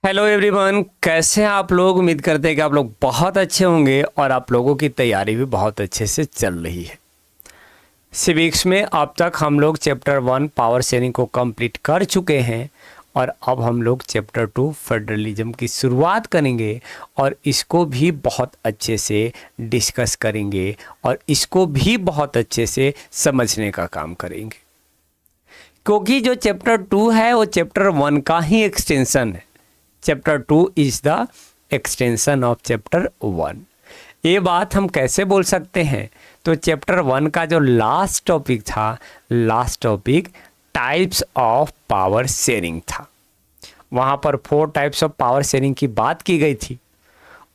Hello everyone, कैसे हैं आप लोग। उम्मीद करते हैं कि आप लोग बहुत अच्छे होंगे और आप लोगों की तैयारी भी बहुत अच्छे से चल रही है। सिविक्स में अब तक हम लोग चैप्टर 1 पावर शेयरिंग को कंप्लीट कर चुके हैं और अब हम लोग चैप्टर 2 फेडरलिज्म की शुरुआत करेंगे और इसको भी बहुत अच्छे से डिस्कस करेंगे और इसको भी बहुत अच्छे से समझने का काम करेंगे, क्योंकि जो चैप्टर 2 है वो चैप्टर 1 का ही एक्सटेंशन है। Chapter 2 is the extension of chapter 1। ये बात हम कैसे बोल सकते हैं? तो चैप्टर 1 का जो लास्ट टॉपिक था, last topic types of power sharing था। वहाँ पर 4 टाइप्स ऑफ पावर शेयरिंग की बात की गई थी।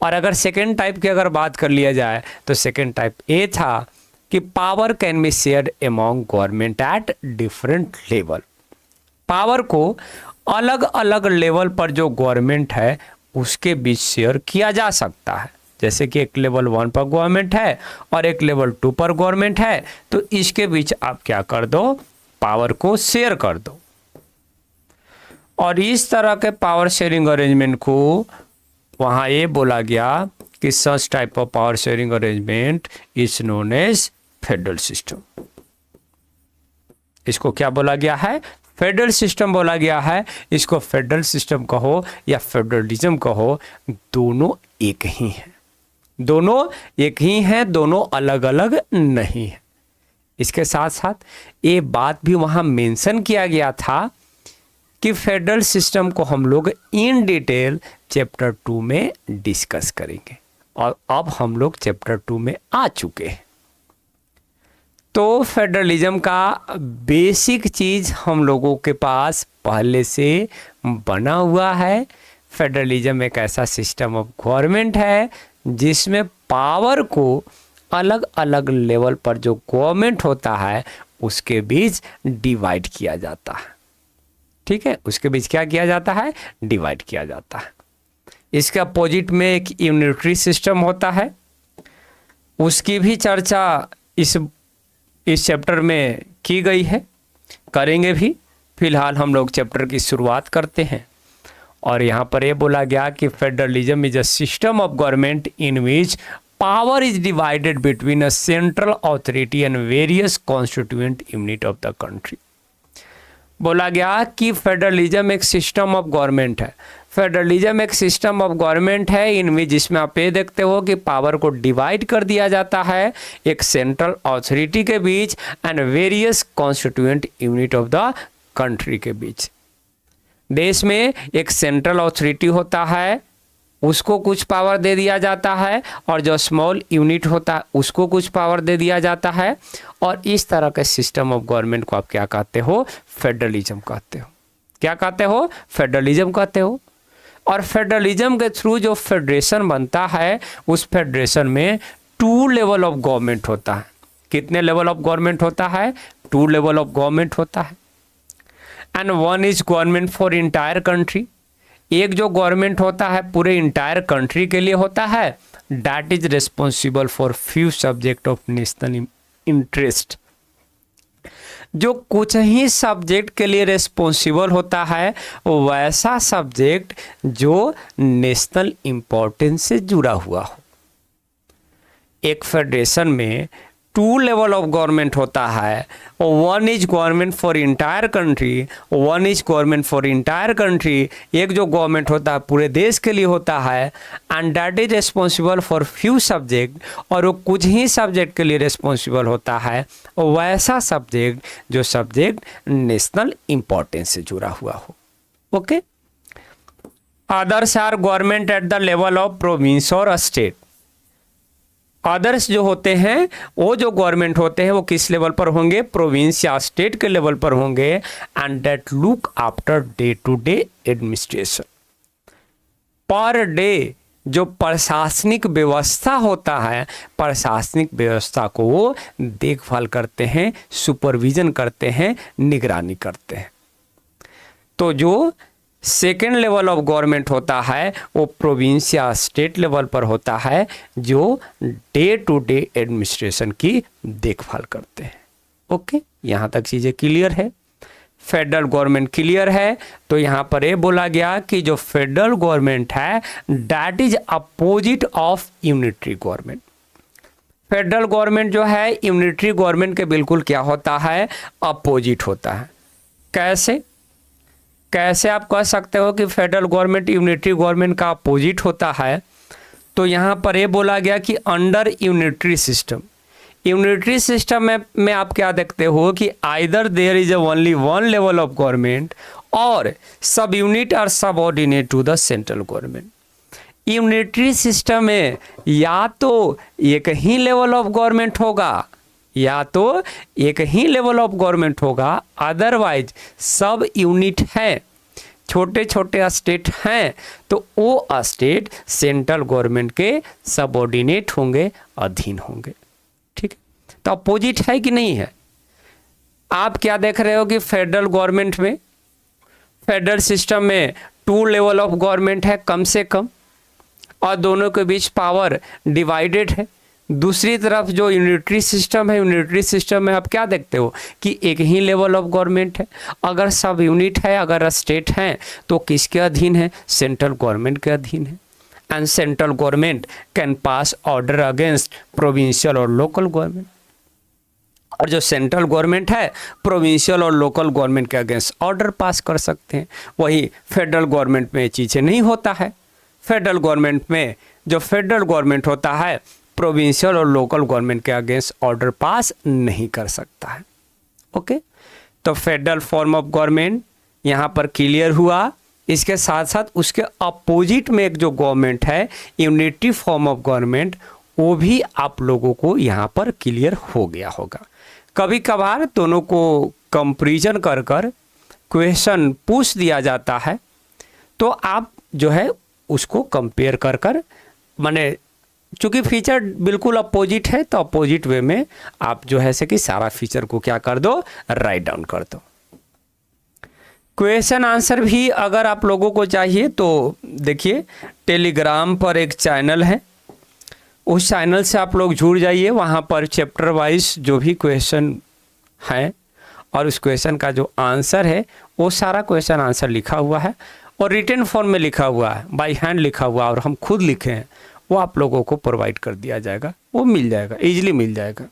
और अगर सेकेंड टाइप की अगर बात कर लिया जाए तो सेकेंड टाइप ये था कि power can be shared among government at different level. Power को अलग अलग लेवल पर जो गवर्नमेंट है उसके बीच शेयर किया जा सकता है। जैसे कि एक लेवल 1 पर गवर्नमेंट है और एक लेवल 2 पर गवर्नमेंट है, तो इसके बीच आप क्या कर दो, पावर को शेयर कर दो। और इस तरह के पावर शेयरिंग अरेंजमेंट को वहाँ ये बोला गया कि such type of power sharing arrangement is known as federal system. इसको क्या बोला गया है? फेडरल सिस्टम बोला गया है। इसको फेडरल सिस्टम कहो या फेडरलिज्म कहो, दोनों एक ही हैं। दोनों एक ही हैं, दोनों अलग अलग नहीं है। इसके साथ साथ ये बात भी वहाँ मेंशन किया गया था कि फेडरल सिस्टम को हम लोग इन डिटेल चैप्टर 2 में डिस्कस करेंगे और अब हम लोग चैप्टर 2 में आ चुके हैं। तो फेडरलिज्म का बेसिक चीज़ हम लोगों के पास पहले से बना हुआ है। फेडरलिज्म एक ऐसा सिस्टम ऑफ गवर्नमेंट है जिसमें पावर को अलग अलग लेवल पर जो गवर्नमेंट होता है उसके बीच डिवाइड किया जाता है। ठीक है, उसके बीच क्या किया जाता है? डिवाइड किया जाता है। इसके अपोजिट में एक यूनिटरी सिस्टम होता है, उसकी भी चर्चा इस चैप्टर में की गई है, करेंगे भी। फिलहाल हम लोग चैप्टर की शुरुआत करते हैं और यहाँ पर ये बोला गया कि federalism is a system of government in which power is divided between a central authority and various constituent unit of the country. बोला गया कि फेडरलिज्म एक सिस्टम ऑफ गवर्नमेंट है। फेडरलिज्म एक सिस्टम ऑफ गवर्नमेंट है इनमें जिसमें आप ये देखते हो कि पावर को डिवाइड कर दिया जाता है एक सेंट्रल अथॉरिटी के बीच and various constituent unit of the country के बीच। देश में एक सेंट्रल अथॉरिटी होता है, उसको कुछ पावर दे दिया जाता है और जो स्मॉल यूनिट होता है उसको कुछ पावर दे दिया जाता है। और इस तरह के सिस्टम ऑफ गवर्नमेंट को आप क्या कहते हो? फेडरलिज्म कहते हो। क्या कहते हो? फेडरलिज्म कहते हो। और फेडरलिज्म के थ्रू जो फेडरेशन बनता है उस फेडरेशन में 2 लेवल ऑफ गवर्नमेंट होता है। कितने लेवल ऑफ गवर्नमेंट होता है? 2 लेवल ऑफ गवर्नमेंट होता है। And 1 is government for entire country. एक जो गवर्नमेंट होता है पूरे इंटायर कंट्री के लिए होता है, that is responsible for few subject of national interest. जो कुछ ही सब्जेक्ट के लिए रिस्पॉन्सिबल होता है वैसा सब्जेक्ट जो नेशनल इम्पोर्टेंस से जुड़ा हुआ हो। एक फेडरेशन में 2 लेवल ऑफ गवर्नमेंट होता है। 1 is government for entire country, 1 is government for entire country. एक जो गवर्नमेंट होता है पूरे देश के लिए होता है and that is responsible for few subject, और वो कुछ ही सब्जेक्ट के लिए रिस्पॉन्सिबल होता है वैसा सब्जेक्ट जो सब्जेक्ट नेशनल इम्पोर्टेंस से जुड़ा हुआ हो। Okay. Others are government at the level of province और स्टेट। अदर्स जो होते हैं वो जो गवर्नमेंट होते हैं वो किस लेवल पर होंगे? प्रोविंस या स्टेट के लेवल पर होंगे। And that look after day to day administration. पर डे जो प्रशासनिक व्यवस्था होता है, प्रशासनिक व्यवस्था को वो देखभाल करते हैं, सुपरविजन करते हैं, निगरानी करते हैं। तो जो सेकेंड लेवल ऑफ गवर्नमेंट होता है वो प्रोविंस या स्टेट लेवल पर होता है जो डे टू डे एडमिनिस्ट्रेशन की देखभाल करते हैं। ओके, यहाँ तक चीज़ें क्लियर है। फेडरल गवर्नमेंट क्लियर है। तो यहाँ पर ये बोला गया कि जो फेडरल गवर्नमेंट है that is opposite of unitary government. Federal government जो है यूनिटरी गवर्नमेंट के बिल्कुल क्या होता है, अपोजिट होता है। कैसे कैसे आप कह सकते हो कि फेडरल गवर्नमेंट यूनिटरी गवर्नमेंट का अपोजिट होता है? तो यहाँ पर ये बोला गया कि under unitary system, unitary system में आप क्या देखते हो कि either there is only one level of government और sub unit are subordinate to the central government. Unitary system में या तो एक ही लेवल ऑफ गवर्नमेंट होगा या तो एक ही लेवल ऑफ गवर्नमेंट होगा, अदरवाइज सब यूनिट है, छोटे छोटे स्टेट हैं तो वो स्टेट सेंट्रल गवर्नमेंट के सबऑर्डिनेट होंगे, अधीन होंगे। ठीक है, तो अपोजिट है कि नहीं है? आप क्या देख रहे हो कि फेडरल गवर्नमेंट में, फेडरल सिस्टम में 2 लेवल ऑफ गवर्नमेंट है कम से कम और दोनों के बीच पावर डिवाइडेड है। दूसरी तरफ जो यूनिटरी सिस्टम है, यूनिटरी सिस्टम में आप क्या देखते हो कि एक ही लेवल ऑफ गवर्नमेंट है। अगर सब यूनिट है, अगर स्टेट हैं तो किसके अधीन है? सेंट्रल गवर्नमेंट के अधीन है। And central government can pass order against provincial और लोकल गवर्नमेंट, और जो सेंट्रल गवर्नमेंट है प्रोविंशियल और लोकल गवर्नमेंट के अगेंस्ट ऑर्डर पास कर सकते हैं। वही फेडरल गवर्नमेंट में चीज़ें नहीं होता है। फेडरल गवर्नमेंट में जो फेडरल गवर्नमेंट होता है प्रोविंशियल और लोकल गवर्नमेंट के अगेंस्ट ऑर्डर पास नहीं कर सकता है। ओके, तो फेडरल फॉर्म ऑफ गवर्नमेंट यहाँ पर क्लियर हुआ। इसके साथ साथ उसके अपोजिट में एक जो गवर्नमेंट है यूनिटरी फॉर्म ऑफ गवर्नमेंट, वो भी आप लोगों को यहाँ पर क्लियर हो गया होगा। कभी कभार दोनों को कंपैरिजन कर कर क्वेश्चन पूछ दिया जाता है, तो आप जो है उसको कंपेयर कर कर, माने चूँकि फीचर बिल्कुल अपोजिट है तो अपोजिट वे में आप जो है से कि सारा फीचर को क्या कर दो, राइट डाउन कर दो। क्वेश्चन आंसर भी अगर आप लोगों को चाहिए तो देखिए टेलीग्राम पर एक चैनल है, उस चैनल से आप लोग जुड़ जाइए। वहाँ पर चैप्टर वाइज जो भी क्वेश्चन हैं और उस क्वेश्चन का जो आंसर है वो सारा क्वेश्चन आंसर लिखा हुआ है और रिटन फॉर्म में लिखा हुआ है, बाय हैंड लिखा हुआ और हम खुद लिखे हैं, वो आप लोगों को प्रोवाइड कर दिया जाएगा, वो मिल जाएगा, इजीली मिल जाएगा।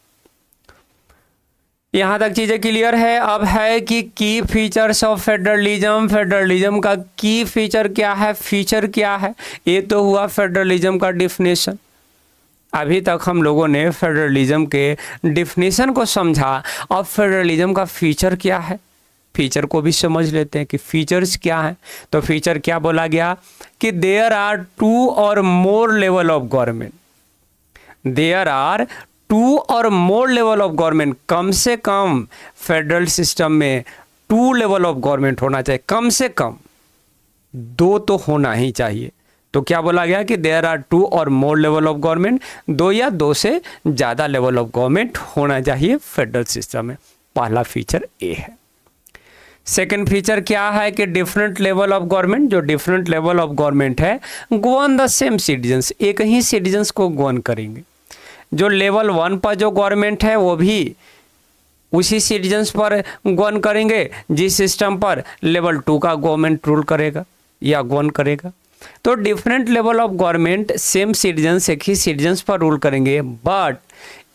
यहाँ तक चीज़ें क्लियर है। अब है कि की फीचर्स ऑफ फेडरलिज्म, फेडरलिज्म का की फीचर क्या है, फीचर क्या है। ये तो हुआ फेडरलिज्म का डिफिनेशन। अभी तक हम लोगों ने फेडरलिज्म के डिफिनेशन को समझा, अब फेडरलिज्म का फीचर क्या है, फीचर को भी समझ लेते हैं कि फीचर्स क्या है। तो फीचर क्या बोला गया कि there are 2 or more level of government, there are 2 or more level of government. कम से कम फेडरल सिस्टम में 2 लेवल ऑफ गवर्नमेंट होना चाहिए, कम से कम 2 तो होना ही चाहिए। तो क्या बोला गया कि there are 2 or more level of government, 2 या 2 से ज़्यादा लेवल ऑफ गवर्नमेंट होना चाहिए फेडरल सिस्टम में। पहला फीचर ए है। सेकेंड फीचर क्या है कि डिफरेंट लेवल ऑफ गवर्नमेंट, जो डिफरेंट लेवल ऑफ गवर्नमेंट है गवर्न द सेम सिटीजन्स, एक ही सिटीजन्स को गवर्न करेंगे। जो लेवल 1 पर जो गवर्नमेंट है वो भी उसी सिटीजन्स पर गवर्न करेंगे जिस सिस्टम पर लेवल 2 का गवर्नमेंट रूल करेगा या गवर्न करेगा। तो different level of government same citizens, एक ही सिटीजन्स पर रूल करेंगे, but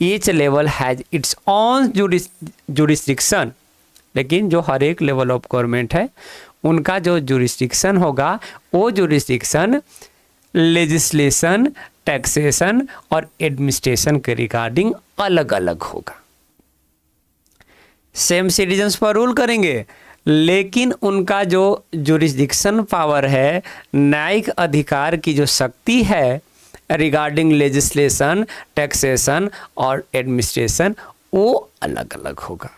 each level has its on jurisdiction. लेकिन जो हर एक लेवल ऑफ गवर्नमेंट है उनका जो जुरिस्डिक्शन होगा वो जुरिस्डिक्शन लेजिस्लेशन, टैक्सेशन और एडमिनिस्ट्रेशन के रिगार्डिंग अलग अलग होगा। सेम सिटीजन्स पर रूल करेंगे लेकिन उनका जो जुरिस्डिक्शन पावर है, न्यायिक अधिकार की जो शक्ति है रिगार्डिंग लेजिस्लेशन, टैक्सेशन और एडमिनिस्ट्रेशन, वो अलग अलग होगा।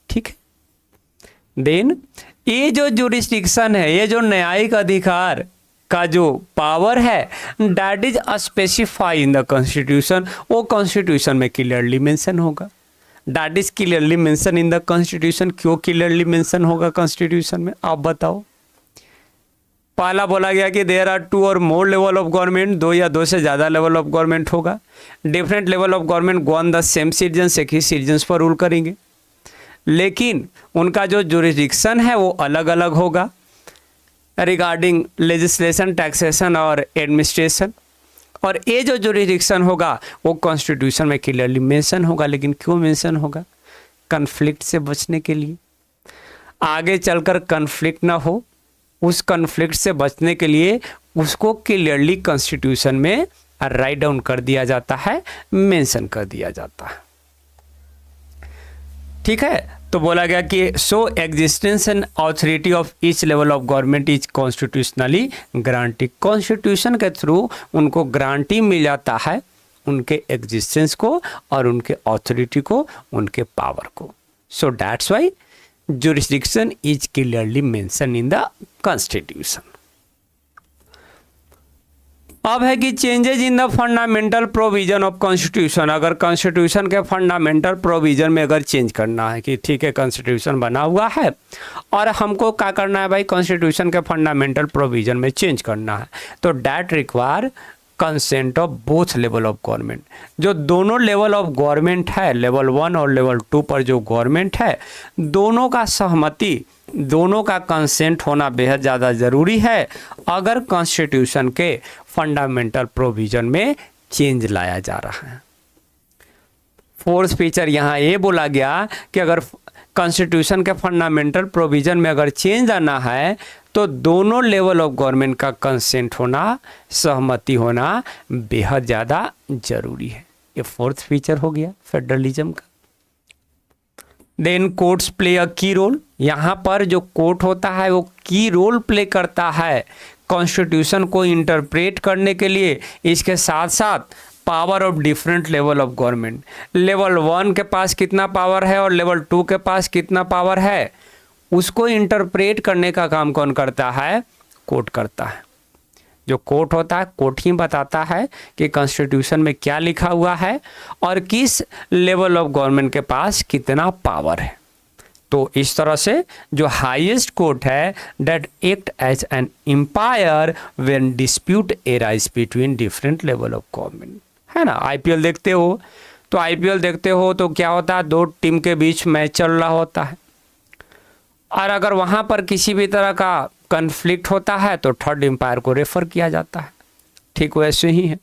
ठीक है, देन ये जो जुरिस्डिक्शन है, ये जो न्यायिक अधिकार का जो पावर है that is specify in the constitution, वो कॉन्स्टिट्यूशन में क्लियरली मेंशन होगा। That is clearly mention in the constitution. क्यों क्लियरली मेंशन होगा कॉन्स्टिट्यूशन में, आप बताओ। पहला बोला गया कि there are 2 or more level of government, 2 या 2 से ज़्यादा लेवल ऑफ गवर्नमेंट होगा। Different level of government govern the same citizens, एक ही सिटीजन्स पर रूल करेंगे। लेकिन उनका जो जुरिडिक्शन है वो अलग अलग होगा रिगार्डिंग लेजिस्लेशन, टैक्सेशन और एडमिनिस्ट्रेशन। और ये जो जुरिडिक्शन होगा वो कॉन्स्टिट्यूशन में क्लियरली मेंशन होगा। लेकिन क्यों मेंशन होगा? कन्फ्लिक्ट से बचने के लिए, आगे चलकर कन्फ्लिक्ट ना हो, उस कन्फ्लिक्ट से बचने के लिए उसको क्लियरली कॉन्स्टिट्यूशन में राइट डाउन कर दिया जाता है, मेंशन कर दिया जाता है। ठीक है, तो बोला गया कि so existence and authority of each level of government is constitutionally guarantee. Constitution के थ्रू उनको ग्रांटी मिल जाता है, उनके एग्जिस्टेंस को और उनके ऑथोरिटी को, उनके पावर को। So that's why jurisdiction is clearly mentioned in the constitution। अब है कि changes in the fundamental provision of constitution. अगर कॉन्स्टिट्यूशन के फंडामेंटल प्रोविजन में अगर चेंज करना है कि ठीक है कॉन्स्टिट्यूशन बना हुआ है और हमको क्या करना है भाई, कॉन्स्टिट्यूशन के फंडामेंटल प्रोविजन में चेंज करना है, तो that require consent of both level of government. जो दोनों लेवल ऑफ गवर्नमेंट है, लेवल 1 और लेवल 2 पर जो गवर्नमेंट है, दोनों का सहमति, दोनों का कंसेंट होना बेहद ज़्यादा ज़रूरी है अगर कॉन्स्टिट्यूशन के फंडामेंटल प्रोविजन में चेंज लाया जा रहा है। फोर्थ फीचर यहाँ ये बोला गया कि अगर कॉन्स्टिट्यूशन के फंडामेंटल प्रोविजन में अगर चेंज आना है तो दोनों लेवल ऑफ गवर्नमेंट का कंसेंट होना, सहमति होना बेहद ज़्यादा जरूरी है। ये फोर्थ फीचर हो गया फेडरलिज्म का। देन कोर्ट्स प्ले अ की रोल। यहाँ पर जो कोर्ट होता है वो की रोल प्ले करता है कॉन्स्टिट्यूशन को इंटरप्रेट करने के लिए। इसके साथ साथ power of different level of government, level 1 के पास कितना पावर है और लेवल 2 के पास कितना पावर है, उसको इंटरप्रेट करने का काम कौन करता है? कोर्ट करता है। जो कोर्ट होता है, कोर्ट ही बताता है कि कॉन्स्टिट्यूशन में क्या लिखा हुआ है और किस लेवल ऑफ गवर्नमेंट के पास कितना पावर है। तो इस तरह से जो हाईएस्ट कोर्ट है that act as an umpire when dispute arise between different level of government, है ना। आईपीएल देखते हो तो आईपीएल देखते हो तो क्या होता है, 2 टीम के बीच मैच चल रहा होता है और अगर वहाँ पर किसी भी तरह का कन्फ्लिक्ट होता है तो थर्ड एम्पायर को रेफर किया जाता है। ठीक वैसे ही है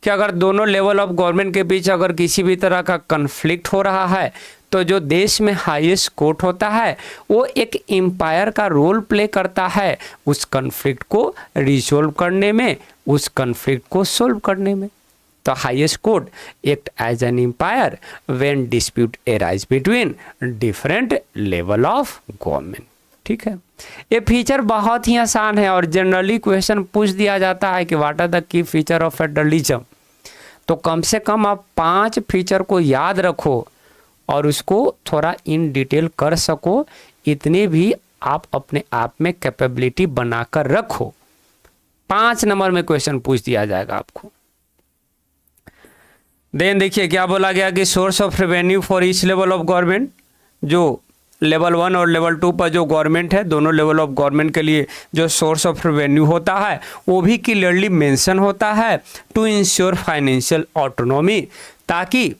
कि अगर दोनों लेवल ऑफ गवर्नमेंट के बीच अगर किसी भी तरह का कन्फ्लिक्ट हो रहा है तो जो देश में हाईएस्ट कोर्ट होता है वो एक एम्पायर का रोल प्ले करता है उस कन्फ्लिक्ट को रिजोल्व करने में, उस कन्फ्लिक्ट को सोल्व करने में। तो highest court act as an umpire when dispute arise between different level of government. ठीक है, ये फीचर बहुत ही आसान है और जनरली क्वेश्चन पूछ दिया जाता है कि what are the key feature of federalism. तो कम से कम आप 5 फीचर को याद रखो और उसको थोड़ा इन डिटेल कर सको, इतने भी आप अपने आप में कैपेबिलिटी बनाकर रखो। 5 नंबर में क्वेश्चन पूछ दिया जाएगा आपको। देन देखिए क्या बोला गया कि source of revenue for each level of government. जो लेवल 1 और लेवल 2 पर जो गवर्नमेंट है, दोनों लेवल ऑफ गवर्नमेंट के लिए जो सोर्स ऑफ रेवेन्यू होता है वो भी क्लियरली मेंशन होता है टू इंश्योर फाइनेंशियल ऑटोनॉमी, ताकि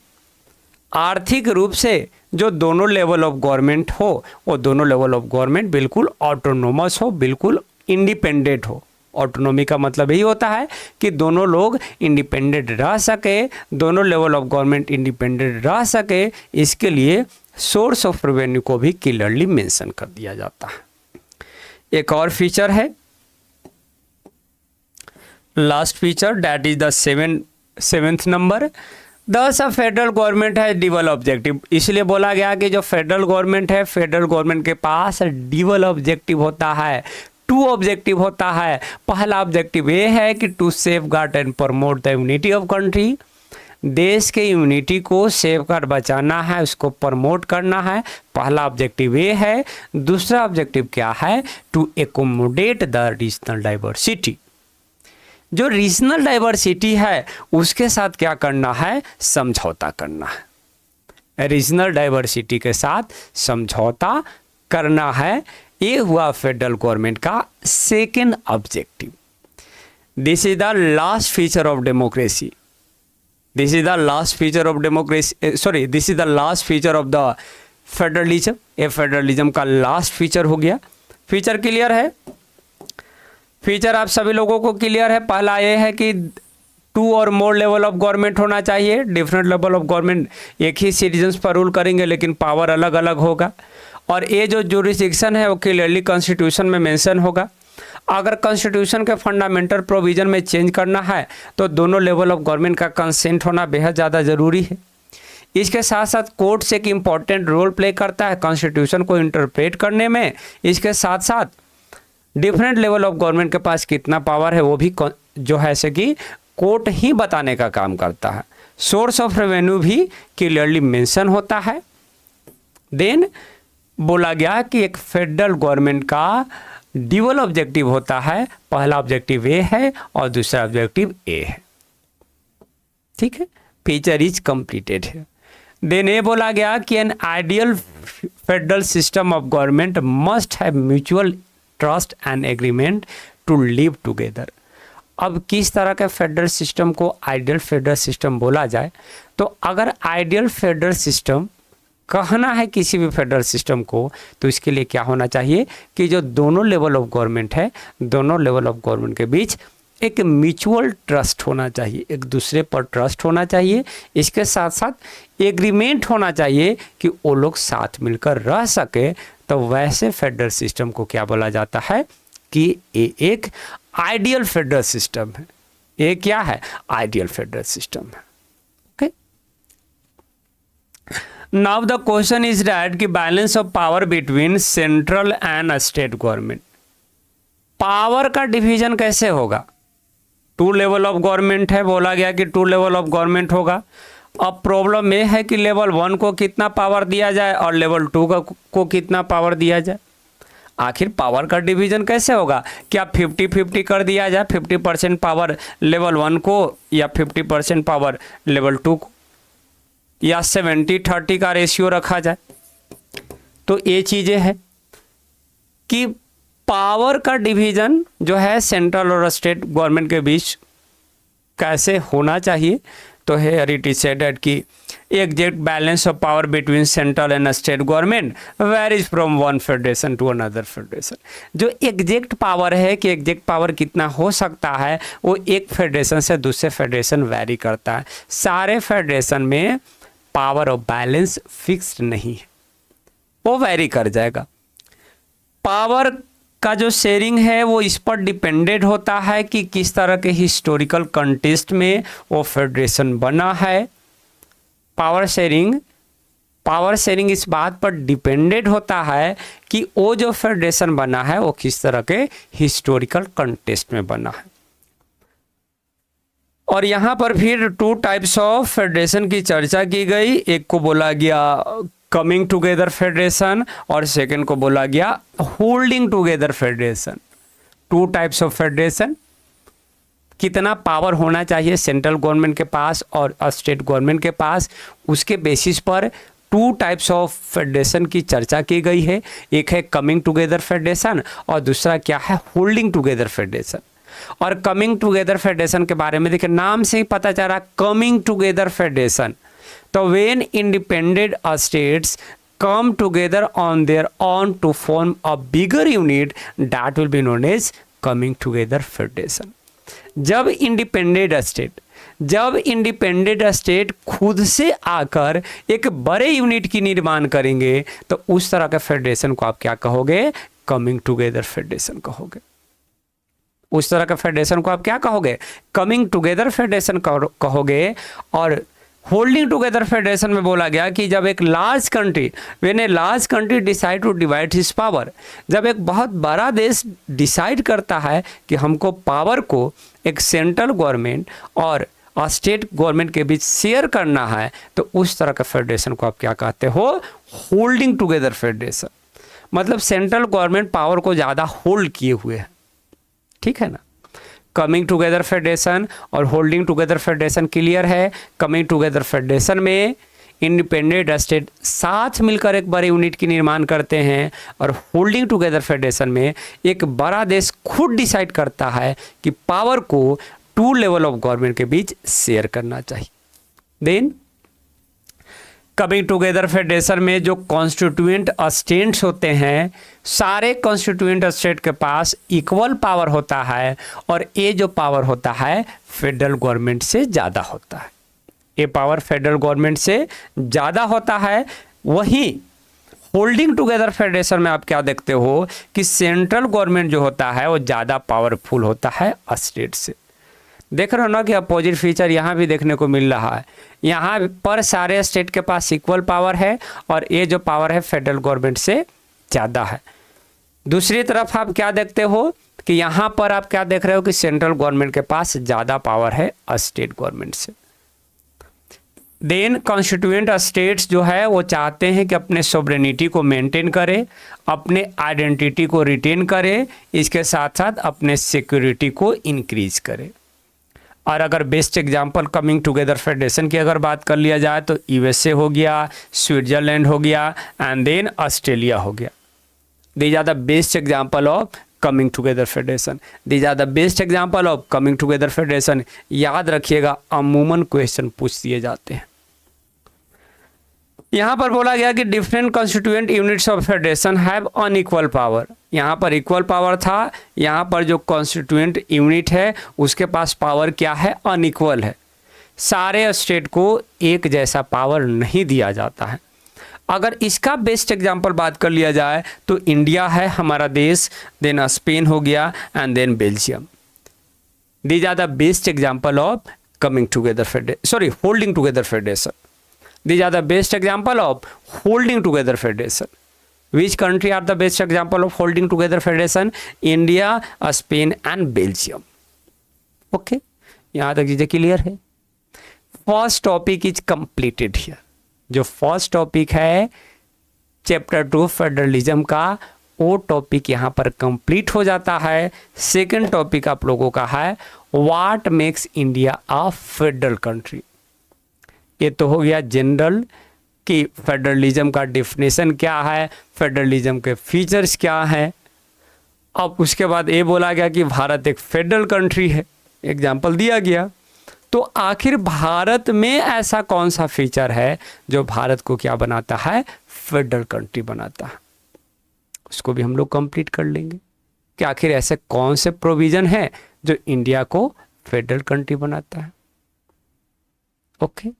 आर्थिक रूप से जो दोनों लेवल ऑफ गवर्नमेंट हो वो दोनों लेवल ऑफ गवर्नमेंट बिल्कुल ऑटोनोमस हो, बिल्कुल इंडिपेंडेंट हो। ऑटोनॉमी का मतलब यही होता है कि दोनों लोग इंडिपेंडेंट रह सके, दोनों लेवल ऑफ गवर्नमेंट इंडिपेंडेंट रह सके, इसके लिए सोर्स ऑफ रेवेन्यू को भी क्लियरली मेंशन कर दिया जाता है। एक और फीचर है last feature, that is the 7th number. दस फेडरल गवर्नमेंट है डिबल ऑब्जेक्टिव। इसलिए बोला गया कि जो फेडरल गवर्नमेंट है, फेडरल गवर्नमेंट के पास डिबल ऑब्जेक्टिव होता है, 2 ऑब्जेक्टिव होता है। पहला ऑब्जेक्टिव ये है कि to safeguard and promote the unity of country, देश के यूनिटी को सेफगार्ड बचाना है, उसको प्रमोट करना है, पहला ऑब्जेक्टिव ये है। दूसरा ऑब्जेक्टिव क्या है? To accommodate the regional diversity. जो रीजनल डाइवर्सिटी है उसके साथ क्या करना है? समझौता करना है। रीजनल डाइवर्सिटी के साथ समझौता करना है, ये हुआ फेडरल गवर्नमेंट का 2nd objective. This is the last feature of democracy. This is the last feature of democracy. This is the last feature of the federalism, ये फेडरलिज्म का लास्ट फीचर हो गया। फीचर क्लियर है? Feature आप सभी लोगों को क्लियर है? पहला ये है कि 2 or more level of government होना चाहिए। डिफरेंट लेवल ऑफ गवर्नमेंट एक ही सिटीजन्स पर रूल करेंगे लेकिन पावर अलग अलग होगा। और ये जो जुरिस्डिक्शन है वो क्लियरली कॉन्स्टिट्यूशन में मेंशन होगा। अगर कॉन्स्टिट्यूशन के फंडामेंटल प्रोविजन में चेंज करना है तो दोनों लेवल ऑफ गवर्नमेंट का कंसेंट होना बेहद ज़्यादा ज़रूरी है। इसके साथ साथ कोर्ट्स एक इम्पॉर्टेंट रोल प्ले करता है कॉन्स्टिट्यूशन को इंटरप्रेट करने में। इसके साथ साथ डिफरेंट लेवल ऑफ गवर्नमेंट के पास कितना पावर है वो भी जो है से कि कोर्ट ही बताने का काम करता है। सोर्स ऑफ रेवेन्यू भी क्लियरली मेंशन होता है। देन बोला गया कि एक फेडरल गवर्नमेंट का ड्यूअल ऑब्जेक्टिव होता है। पहला ऑब्जेक्टिव ए है और दूसरा ऑब्जेक्टिव ए है। ठीक है, फीचर इज कंप्लीटेड है। देन ये बोला गया कि an ideal federal system of government must have mutual trust and agreement to live together. अब किस तरह के फेडरल सिस्टम को आइडियल फेडरल सिस्टम बोला जाए, तो अगर आइडियल फेडरल सिस्टम कहना है किसी भी फेडरल सिस्टम को, तो इसके लिए क्या होना चाहिए कि जो दोनों लेवल ऑफ गवर्नमेंट है, दोनों लेवल ऑफ गवर्नमेंट के बीच एक म्यूचुअल ट्रस्ट होना चाहिए, एक दूसरे पर ट्रस्ट होना चाहिए। इसके साथ साथ एग्रीमेंट होना चाहिए कि वो लोग साथ मिलकर रह सके। तो वैसे फेडरल सिस्टम को क्या बोला जाता है कि ये एक आइडियल फेडरल सिस्टम है। ये क्या है? आइडियल फेडरल सिस्टम है। Okay, now the question is that कि balance of power between central and state government, power का डिवीजन कैसे होगा? 2 लेवल ऑफ गवर्नमेंट है, बोला गया कि 2 लेवल ऑफ गवर्नमेंट होगा। अब प्रॉब्लम यह है कि लेवल 1 को कितना पावर दिया जाए और लेवल 2 को कितना पावर दिया जाए। आखिर पावर का डिवीजन कैसे होगा? क्या 50-50 कर दिया जाए, 50% पावर लेवल 1 को या 50% पावर लेवल 2 को, या 70-30 का रेशियो रखा जाए? तो ये चीज़ें हैं कि पावर का डिवीजन जो है सेंट्रल और स्टेट गवर्नमेंट के बीच कैसे होना चाहिए। तो हियर इट इज सेड कि exact balance of power between central and state government varies from one federation to another federation. जो एग्जैक्ट पावर है कि एग्जैक्ट पावर कितना हो सकता है वो एक फेडरेशन से दूसरे फेडरेशन वेरी करता है। सारे फेडरेशन में पावर ऑफ बैलेंस फिक्स्ड नहीं है, वो वेरी कर जाएगा। पावर का जो शेयरिंग है वो इस पर डिपेंडेंट होता है कि किस तरह के हिस्टोरिकल कंटेस्ट में वो फेडरेशन बना है। पावर शेयरिंग इस बात पर डिपेंडेंट होता है कि वो जो फेडरेशन बना है वो किस तरह के हिस्टोरिकल कंटेस्ट में बना है। और यहाँ पर फिर 2 टाइप्स ऑफ फेडरेशन की चर्चा की गई। एक को बोला गया कमिंग टुगेदर फेडरेशन और सेकंड को बोला गया holding together federation. 2 types of federation, कितना पावर होना चाहिए सेंट्रल गवर्नमेंट के पास और स्टेट गवर्नमेंट के पास, उसके बेसिस पर 2 टाइप्स ऑफ फेडरेशन की चर्चा की गई है। एक है कमिंग टुगेदर फेडरेशन और दूसरा क्या है होल्डिंग टुगेदर फेडरेशन। और कमिंग टुगेदर फेडरेशन के बारे में देखिए, नाम से ही पता चल रहा कमिंग टुगेदर फेडरेशन। तो when independent states come together on their own to form a bigger unit that will be known as coming together federation। जब इंडिपेंडेंट स्टेट खुद से आकर एक बड़े यूनिट की निर्माण करेंगे तो उस तरह के फेडरेशन को आप क्या कहोगे? कमिंग टुगेदर फेडरेशन कहोगे। उस तरह के फेडरेशन को आप क्या कहोगे? कमिंग टुगेदर फेडरेशन कहोगे। और होल्डिंग टुगेदर फेडरेशन में बोला गया कि जब एक large country, when a large country decide to divide his power, जब एक बहुत बड़ा देश डिसाइड करता है कि हमको पावर को एक सेंट्रल गवर्नमेंट और स्टेट गवर्नमेंट के बीच शेयर करना है, तो उस तरह का फेडरेशन को आप क्या कहते हो? Holding together federation. मतलब सेंट्रल गवर्नमेंट पावर को ज़्यादा होल्ड किए हुए है। ठीक है ना? कमिंग टुगेदर फेडरेशन और होल्डिंग टुगेदर फेडरेशन क्लियर है। कमिंग टुगेदर फेडरेशन में इंडिपेंडेंट स्टेट साथ मिलकर एक बड़े यूनिट की निर्माण करते हैं और होल्डिंग टुगेदर फेडरेशन में एक बड़ा देश खुद डिसाइड करता है कि पावर को 2 लेवल ऑफ गवर्नमेंट के बीच शेयर करना चाहिए। देन कमिंग टुगेदर फेडरेशन में जो कॉन्स्टिट्यूएंट स्टेट्स होते हैं, सारे कॉन्स्टिट्यूएंट स्टेट के पास इक्वल पावर होता है और ये जो पावर होता है फेडरल गवर्नमेंट से ज़्यादा होता है। ये पावर फेडरल गवर्नमेंट से ज़्यादा होता है। वहीं होल्डिंग टुगेदर फेडरेशन में आप क्या देखते हो कि सेंट्रल गवर्नमेंट जो होता है वो ज़्यादा पावरफुल होता है स्टेट से। देख रहे हो ना कि अपोजिट फीचर यहाँ भी देखने को मिल रहा है। यहाँ पर सारे स्टेट के पास इक्वल पावर है और ये जो पावर है फेडरल गवर्नमेंट से ज़्यादा है। दूसरी तरफ आप क्या देखते हो कि यहाँ पर आप क्या देख रहे हो कि सेंट्रल गवर्नमेंट के पास ज़्यादा पावर है स्टेट गवर्नमेंट से। देन कॉन्स्टिट्यूएंट स्टेट्स जो है वो चाहते हैं कि अपने सोवरेनिटी को मेंटेन करें, अपने आइडेंटिटी को रिटेन करें, इसके साथ साथ अपने सिक्योरिटी को इंक्रीज करें। और अगर best example coming together federation की अगर बात कर लिया जाए तो यूएसए हो गया, स्विट्जरलैंड हो गया एंड देन ऑस्ट्रेलिया हो गया। These are the best example of coming together federation. These are the best example of coming together federation. याद रखिएगा, अमूमन क्वेश्चन पूछ दिए जाते हैं। यहाँ पर बोला गया कि different constituent units of federation have unequal power. यहाँ पर इक्वल पावर था, यहाँ पर जो कॉन्स्टिट्यूएंट यूनिट है उसके पास पावर क्या है, अनइक्वल है। सारे स्टेट को एक जैसा पावर नहीं दिया जाता है। अगर इसका बेस्ट एग्जांपल बात कर लिया जाए तो इंडिया है हमारा देश, देन स्पेन हो गया and then Belgium. These are the best example of coming together federation, holding together federation. These are the best example of holding together federation. Which country are the best example of holding together federation? India, Spain and Belgium. Okay, यहाँ तक चीजें clear है। First topic is completed here. जो first topic है chapter 2 federalism का, वो topic यहाँ पर कंप्लीट हो जाता है। सेकेंड टॉपिक आप लोगों का है what makes India a federal country. ये तो हो गया जनरल कि फेडरलिज्म का डिफिनेशन क्या है, फेडरलिज्म के फीचर्स क्या हैं। अब उसके बाद ये बोला गया कि भारत एक फेडरल कंट्री है, एग्जाम्पल दिया गया। तो आखिर भारत में ऐसा कौन सा फीचर है जो भारत को क्या बनाता है, फेडरल कंट्री बनाता है। उसको भी हम लोग कंप्लीट कर लेंगे कि आखिर ऐसे कौन से प्रोविजन है जो इंडिया को फेडरल कंट्री बनाता है। ओके,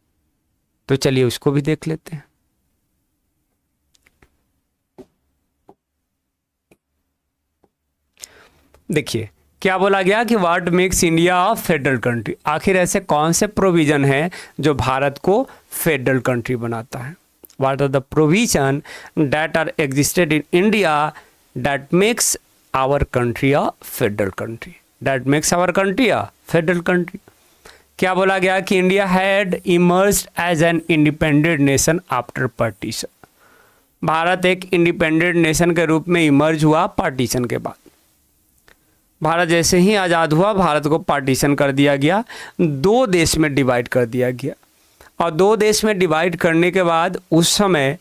तो चलिए उसको भी देख लेते हैं। देखिए क्या बोला गया कि what makes India a federal country. आखिर ऐसे कौन से प्रोविजन है जो भारत को फेडरल कंट्री बनाता है। What are the provision that are existed in India that makes our country a federal country, that makes our country a federal country. क्या बोला गया कि India had emerged as an independent nation after partition. Bharat एक independent nation के रूप में emerge हुआ partition के बाद। भारत जैसे ही आज़ाद हुआ, भारत को पार्टीशन कर दिया गया, 2 देश में डिवाइड कर दिया गया। और 2 देश में डिवाइड करने के बाद उस समय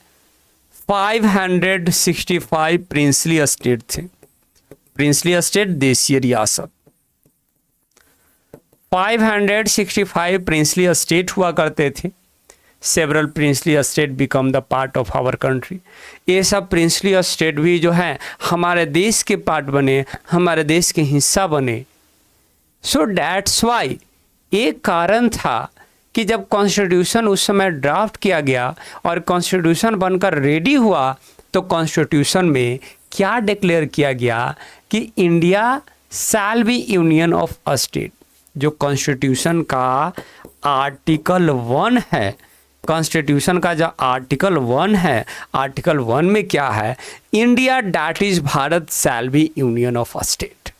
565 प्रिंसली स्टेट थे। प्रिंसली स्टेट देशीय रियासत 565 प्रिंसली स्टेट हुआ करते थे। Several princely state become the part of our country. ये सब प्रिंसली स्टेट भी जो है हमारे देश के पार्ट बने, हमारे देश के हिस्सा बने। सो दैट्स वाई एक कारण था कि जब कॉन्स्टिट्यूशन उस समय ड्राफ्ट किया गया और कॉन्स्टिट्यूशन बनकर रेडी हुआ तो कॉन्स्टिट्यूशन में क्या डिक्लेयर किया गया कि India shall be union of a state. जो कॉन्स्टिट्यूशन का आर्टिकल 1 है, कॉन्स्टिट्यूशन का जो आर्टिकल 1 है, आर्टिकल 1 में क्या है, India that is Bharat shall be union of a state.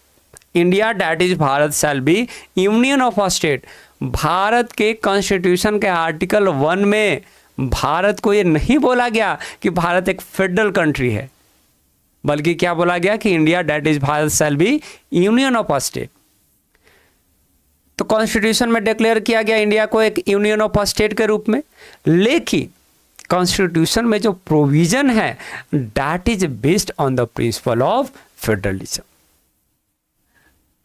India that is Bharat shall be union of a state. Bharat के कॉन्स्टिट्यूशन के आर्टिकल 1 में भारत को ये नहीं बोला गया कि भारत एक फेडरल कंट्री है, बल्कि क्या बोला गया कि India that is Bharat shall be union of a state. तो कॉन्स्टिट्यूशन में डिक्लेयर किया गया इंडिया को एक यूनियन ऑफ अ स्टेट के रूप में। लेकिन कॉन्स्टिट्यूशन में जो प्रोविजन है that is based on the principle of federalism.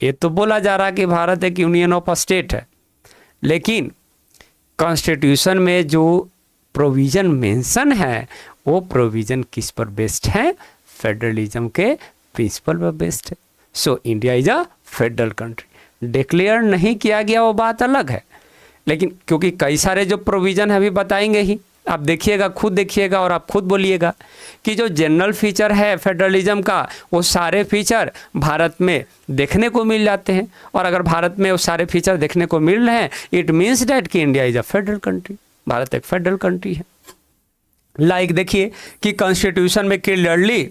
ये तो बोला जा रहा है कि भारत एक यूनियन ऑफ अ स्टेट है, लेकिन कॉन्स्टिट्यूशन में जो प्रोविजन मेंशन है वो प्रोविजन किस पर बेस्ड है, फेडरलिज्म के प्रिंसिपल पर बेस्ड है। So India is a federal country. Declare नहीं किया गया वो बात अलग है, लेकिन क्योंकि कई सारे जो प्रोविजन है अभी बताएंगे ही, आप देखिएगा, खुद देखिएगा और आप खुद बोलिएगा कि जो जनरल फीचर है फेडरलिज्म का वो सारे फीचर भारत में देखने को मिल जाते हैं। और अगर भारत में वो सारे फीचर देखने को मिल रहे हैं इट मीन्स डैट कि India is a federal country, Bharat एक फेडरल कंट्री है। लाइक देखिए कि कॉन्स्टिट्यूशन में क्लियरली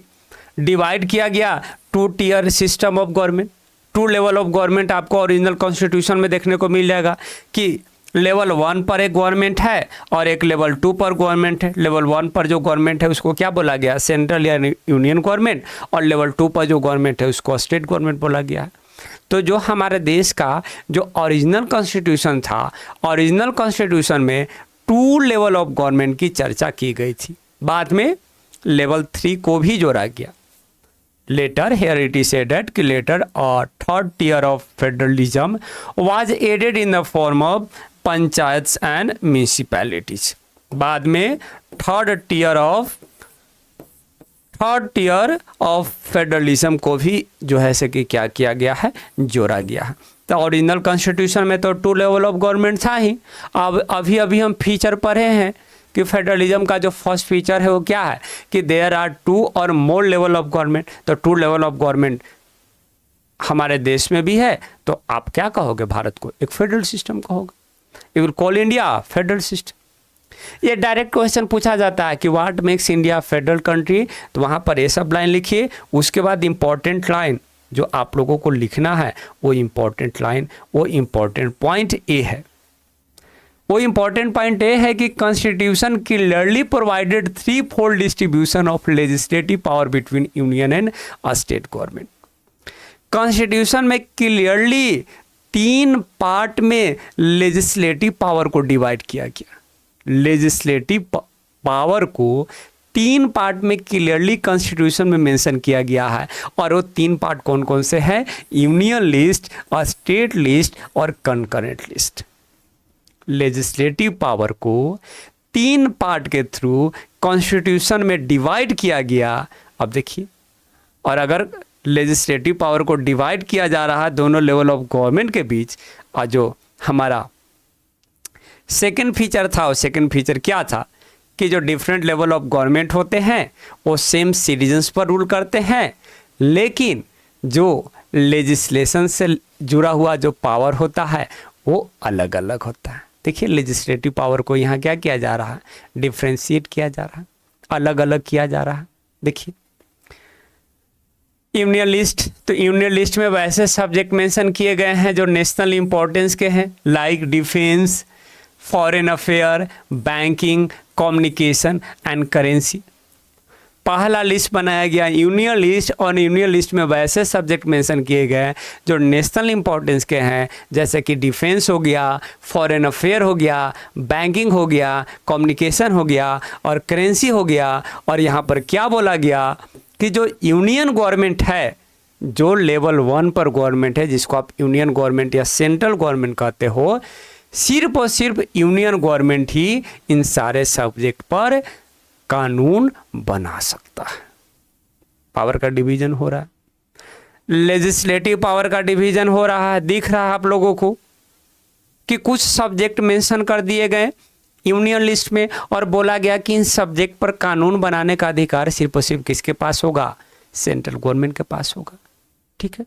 डिवाइड किया गया 2 tier system of government, 2 level of government आपको ओरिजिनल कॉन्स्टिट्यूशन में देखने को मिल जाएगा कि लेवल 1 पर एक गवर्नमेंट है और एक लेवल 2 पर गवर्नमेंट है। लेवल 1 पर जो गवर्नमेंट है उसको क्या बोला गया, सेंट्रल या यूनियन गवर्नमेंट, और लेवल 2 पर जो गवर्नमेंट है उसको स्टेट गवर्नमेंट बोला गया है। तो जो हमारे देश का जो ओरिजिनल कॉन्स्टिट्यूशन था, ओरिजिनल कॉन्स्टिट्यूशन में 2 लेवल ऑफ गवर्नमेंट की चर्चा की गई थी, बाद में लेवल 3 को भी जोड़ा गया। Later, here it is added कि later a 3rd tier of federalism was added in the form of panchayat and municipalities. बाद में थर्ड टियर ऑफ फेडरलिज्म को भी जो है से कि क्या किया गया है, जोड़ा गया है। तो ओरिजिनल कॉन्स्टिट्यूशन में तो 2 लेवल ऑफ गवर्नमेंट था ही। अब अभी हम फीचर पढ़े हैं कि फेडरलिज्म का जो फर्स्ट फीचर है वो क्या है कि there are 2 or more level of government. तो 2 लेवल ऑफ गवर्नमेंट हमारे देश में भी है, तो आप क्या कहोगे, भारत को एक फेडरल सिस्टम कहोगे। You will call India federal system. ये डायरेक्ट क्वेश्चन पूछा जाता है कि what makes India federal country, तो वहाँ पर ये सब लाइन लिखिए। उसके बाद इंपॉर्टेंट लाइन जो आप लोगों को लिखना है वो इंपॉर्टेंट लाइन, वो इंपॉर्टेंट पॉइंट ए है। वो इंपॉर्टेंट पॉइंट ये है कि constitution clearly provided 3-fold distribution of legislative power between union and state government. Constitution में क्लियरली 3 पार्ट में लेजिस्लेटिव पावर को डिवाइड किया गया। लेजिस्लेटिव पावर को 3 पार्ट में क्लियरली कॉन्स्टिट्यूशन में मेंशन किया गया है, और वो 3 पार्ट कौन कौन से हैं, यूनियन लिस्ट, स्टेट लिस्ट और कंकरेंट लिस्ट। लेजिस्लेटिव पावर को 3 पार्ट के थ्रू कॉन्स्टिट्यूशन में डिवाइड किया गया। अब देखिए, और अगर लेजिस्लेटिव पावर को डिवाइड किया जा रहा है दोनों लेवल ऑफ गवर्नमेंट के बीच, और जो हमारा सेकंड फीचर था, वो सेकंड फीचर क्या था कि जो डिफरेंट लेवल ऑफ गवर्नमेंट होते हैं वो सेम सिटीजन्स पर रूल करते हैं, लेकिन जो लेजिस्लेशन से जुड़ा हुआ जो पावर होता है वो अलग अलग होता है। देखिए, लेजिस्लेटिव पावर को यहाँ क्या किया जा रहा है, डिफ्रेंशिएट किया जा रहा है, अलग अलग किया जा रहा है। देखिए यूनियन लिस्ट, तो यूनियन लिस्ट में वैसे सब्जेक्ट मेंशन किए गए हैं जो नेशनल इंपॉर्टेंस के हैं, like defence, foreign affair, banking, communication and currency. पहला लिस्ट बनाया गया यूनियन लिस्ट, और यूनियन लिस्ट में वैसे सब्जेक्ट मेंशन किए गए हैं जो नेशनल इंपॉर्टेंस के हैं, जैसे कि डिफेंस हो गया, फॉरेन अफेयर हो गया, बैंकिंग हो गया, कम्युनिकेशन हो गया और करेंसी हो गया। और यहाँ पर क्या बोला गया कि जो यूनियन गवर्नमेंट है, जो लेवल 1 पर गवर्नमेंट है, जिसको आप यूनियन गवर्नमेंट या सेंट्रल गवर्नमेंट कहते हो, सिर्फ और सिर्फ यूनियन गवर्नमेंट ही इन सारे सब्जेक्ट पर कानून बना सकता है। पावर का डिवीजन हो रहा है, लेजिस्लेटिव पावर का डिवीजन हो रहा है। दिख रहा है आप लोगों को कि कुछ सब्जेक्ट मेंशन कर दिए गए यूनियन लिस्ट में, और बोला गया कि इन सब्जेक्ट पर कानून बनाने का अधिकार सिर्फ और सिर्फ किसके पास होगा, सेंट्रल गवर्नमेंट के पास होगा। ठीक है,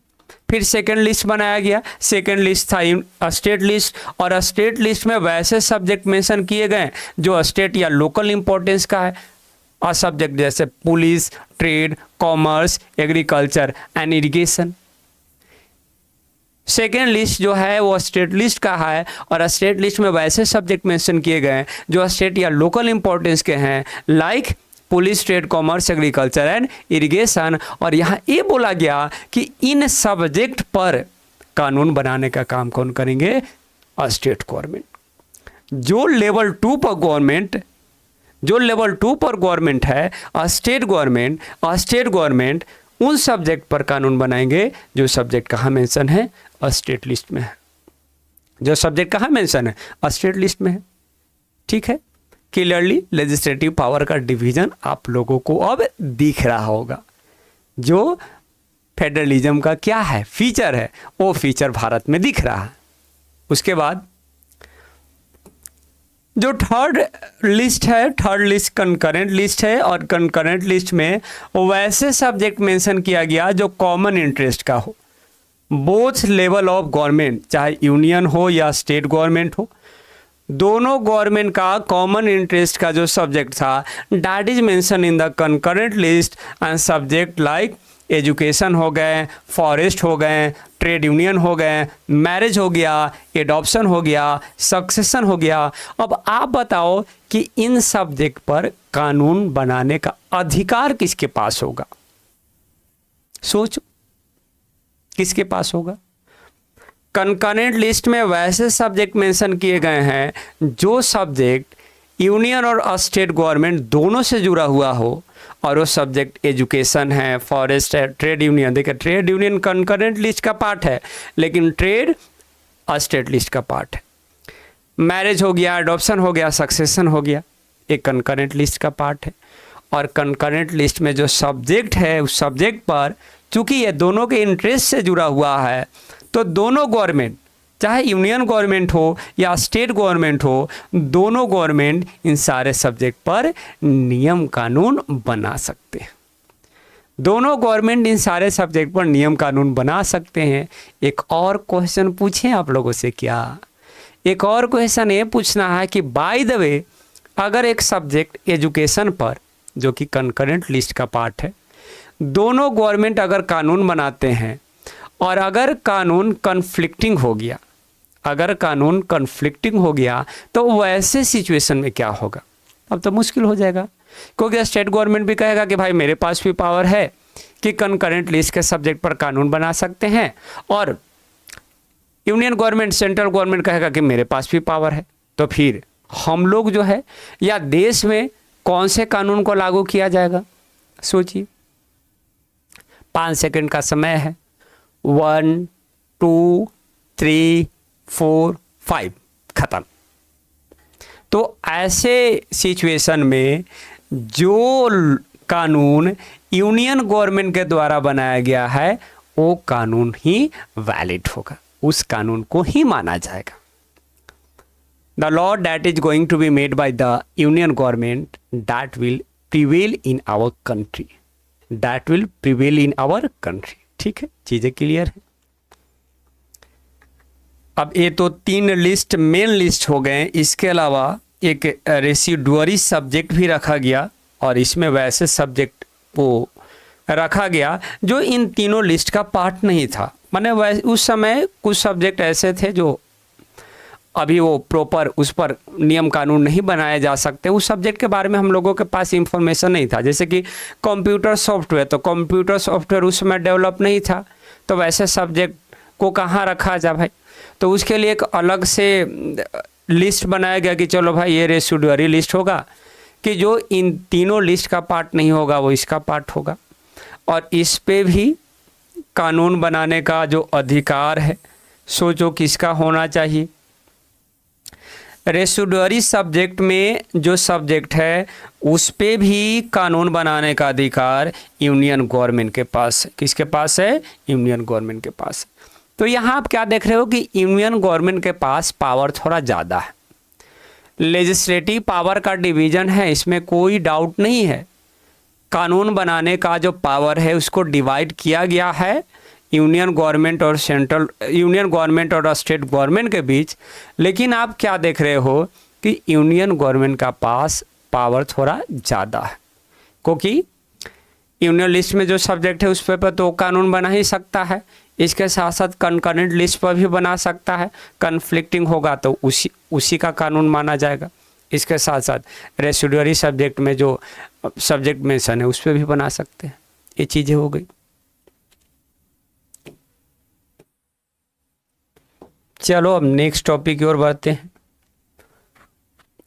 फिर सेकंड लिस्ट बनाया गया। सेकंड लिस्ट था स्टेट लिस्ट, और स्टेट लिस्ट में वैसे सब्जेक्ट मेंशन किए गए जो स्टेट या लोकल इंपॉर्टेंस का है, और सब्जेक्ट जैसे police, trade, commerce, agriculture and irrigation. Second list जो है वो स्टेट लिस्ट का है, और स्टेट लिस्ट में वैसे सब्जेक्ट मेंशन किए गए जो स्टेट या लोकल इंपॉर्टेंस के हैं, like police, trade, commerce, agriculture and irrigation. और यहाँ ये बोला गया कि इन सब्जेक्ट पर कानून बनाने का काम कौन करेंगे, स्टेट गवर्नमेंट। जो लेवल 2 पर गवर्नमेंट, जो लेवल 2 पर गवर्नमेंट है, स्टेट गवर्नमेंट उन सब्जेक्ट पर कानून बनाएंगे जो सब्जेक्ट कहाँ मेंशन है, स्टेट लिस्ट में है। जो सब्जेक्ट कहाँ मेंशन है, स्टेट लिस्ट में है। ठीक है, क्लियरली लेजिस्लेटिव पावर का डिवीजन आप लोगों को अब दिख रहा होगा। जो फेडरलिज्म का क्या है फीचर है, वो फीचर भारत में दिख रहा है। उसके बाद जो थर्ड लिस्ट है, थर्ड लिस्ट कंकरेंट लिस्ट है, और कंकरेंट लिस्ट में वैसे सब्जेक्ट मेंशन किया गया जो कॉमन इंटरेस्ट का हो, बोथ लेवल ऑफ गवर्नमेंट, चाहे यूनियन हो या स्टेट गवर्नमेंट हो, दोनों गवर्नमेंट का कॉमन इंटरेस्ट का जो सब्जेक्ट था, that is mention in the concurrent list. And subject like education हो गए, फॉरेस्ट हो गए, ट्रेड यूनियन हो गए, मैरिज हो गया, एडॉप्शन हो गया, सक्सेशन हो गया। अब आप बताओ कि इन सब्जेक्ट पर कानून बनाने का अधिकार किसके पास होगा? सोचो किसके पास होगा? कंकरेंट लिस्ट में वैसे सब्जेक्ट मेंशन किए गए हैं जो सब्जेक्ट यूनियन और स्टेट गवर्नमेंट दोनों से जुड़ा हुआ हो, और वो सब्जेक्ट एजुकेशन है, फॉरेस्ट है, ट्रेड यूनियन। देखिए ट्रेड यूनियन कंकरेंट लिस्ट का पार्ट है, लेकिन ट्रेड स्टेट लिस्ट का पार्ट है। मैरिज हो गया, अडॉप्शन हो गया, सक्सेशन हो गया, एक कंकरेंट लिस्ट का पार्ट है। और कंकरेंट लिस्ट में जो सब्जेक्ट है उस सब्जेक्ट पर चूंकि ये दोनों के इंटरेस्ट से जुड़ा हुआ है, तो दोनों गवर्नमेंट, चाहे यूनियन गवर्नमेंट हो या स्टेट गवर्नमेंट हो, दोनों गवर्नमेंट इन सारे सब्जेक्ट पर नियम कानून बना सकते हैं। दोनों गवर्नमेंट इन सारे सब्जेक्ट पर नियम कानून बना सकते हैं। एक और क्वेश्चन पूछें आप लोगों से क्या? एक और क्वेश्चन ये पूछना है कि बाय द वे, अगर एक सब्जेक्ट एजुकेशन पर, जो कि कंकरेंट लिस्ट का पार्ट है, दोनों गवर्नमेंट अगर कानून बनाते हैं और अगर कानून कन्फ्लिक्टिंग हो गया, अगर कानून कन्फ्लिक्टिंग हो गया, तो वैसे सिचुएशन में क्या होगा? अब तो मुश्किल हो जाएगा, क्योंकि स्टेट गवर्नमेंट भी कहेगा कि भाई मेरे पास भी पावर है कि कंकरेंट लिस्ट के सब्जेक्ट पर कानून बना सकते हैं, और यूनियन गवर्नमेंट, सेंट्रल गवर्नमेंट कहेगा कि मेरे पास भी पावर है। तो फिर हम लोग जो है या देश में कौन से कानून को लागू किया जाएगा? सोचिए, 5 सेकंड का समय है। 1 2 3 4 5 खत्म। तो ऐसे सिचुएशन में जो कानून यूनियन गवर्नमेंट के द्वारा बनाया गया है वो कानून ही वैलिड होगा, उस कानून को ही माना जाएगा। The law that is going to be made by the union government that will prevail in our country, that will prevail in our country. ठीक है, चीजें क्लियर है। अब ये तो 3 लिस्ट मेन लिस्ट हो गए, इसके अलावा एक रेसिडुअरी सब्जेक्ट भी रखा गया, और इसमें वैसे सब्जेक्ट को रखा गया जो इन तीनों लिस्ट का पार्ट नहीं था। माने उस समय कुछ सब्जेक्ट ऐसे थे जो अभी वो प्रॉपर उस पर नियम कानून नहीं बनाए जा सकते, उस सब्जेक्ट के बारे में हम लोगों के पास इंफॉर्मेशन नहीं था। जैसे कि कंप्यूटर सॉफ्टवेयर, तो कंप्यूटर सॉफ्टवेयर उस समय डेवलप नहीं था, तो वैसे सब्जेक्ट को कहाँ रखा जाए भाई? तो उसके लिए एक अलग से लिस्ट बनाया गया कि चलो भाई ये रेसिडुअरी लिस्ट होगा, कि जो इन तीनों लिस्ट का पार्ट नहीं होगा वो इसका पार्ट होगा, और इस पे भी कानून बनाने का जो अधिकार है, सोचो किसका होना चाहिए? रेसिडुअरी सब्जेक्ट में जो सब्जेक्ट है उस पे भी कानून बनाने का अधिकार यूनियन गवर्नमेंट के पास है। किसके पास है? यूनियन गवर्नमेंट के पास। तो यहाँ आप क्या देख रहे हो कि यूनियन गवर्नमेंट के पास पावर थोड़ा ज़्यादा है, लेजिस्लेटिव पावर का डिवीजन है, इसमें कोई डाउट नहीं है। कानून बनाने का जो पावर है उसको डिवाइड किया गया है यूनियन गवर्नमेंट और स्टेट गवर्नमेंट के बीच। लेकिन आप क्या देख रहे हो कि यूनियन गवर्नमेंट का पास पावर थोड़ा ज़्यादा है, क्योंकि यूनियन लिस्ट में जो सब्जेक्ट है उस पर तो कानून बना ही सकता है, इसके साथ साथ कंकरेंट लिस्ट पर भी बना सकता है। कन्फ्लिक्टिंग होगा तो उसी का कानून माना जाएगा। इसके साथ साथ रेसिडुअरी सब्जेक्ट में जो सब्जेक्ट मेंशन है उस पर भी बना सकते हैं। ये चीज़ें हो गई। चलो अब नेक्स्ट टॉपिक की ओर बढ़ते हैं।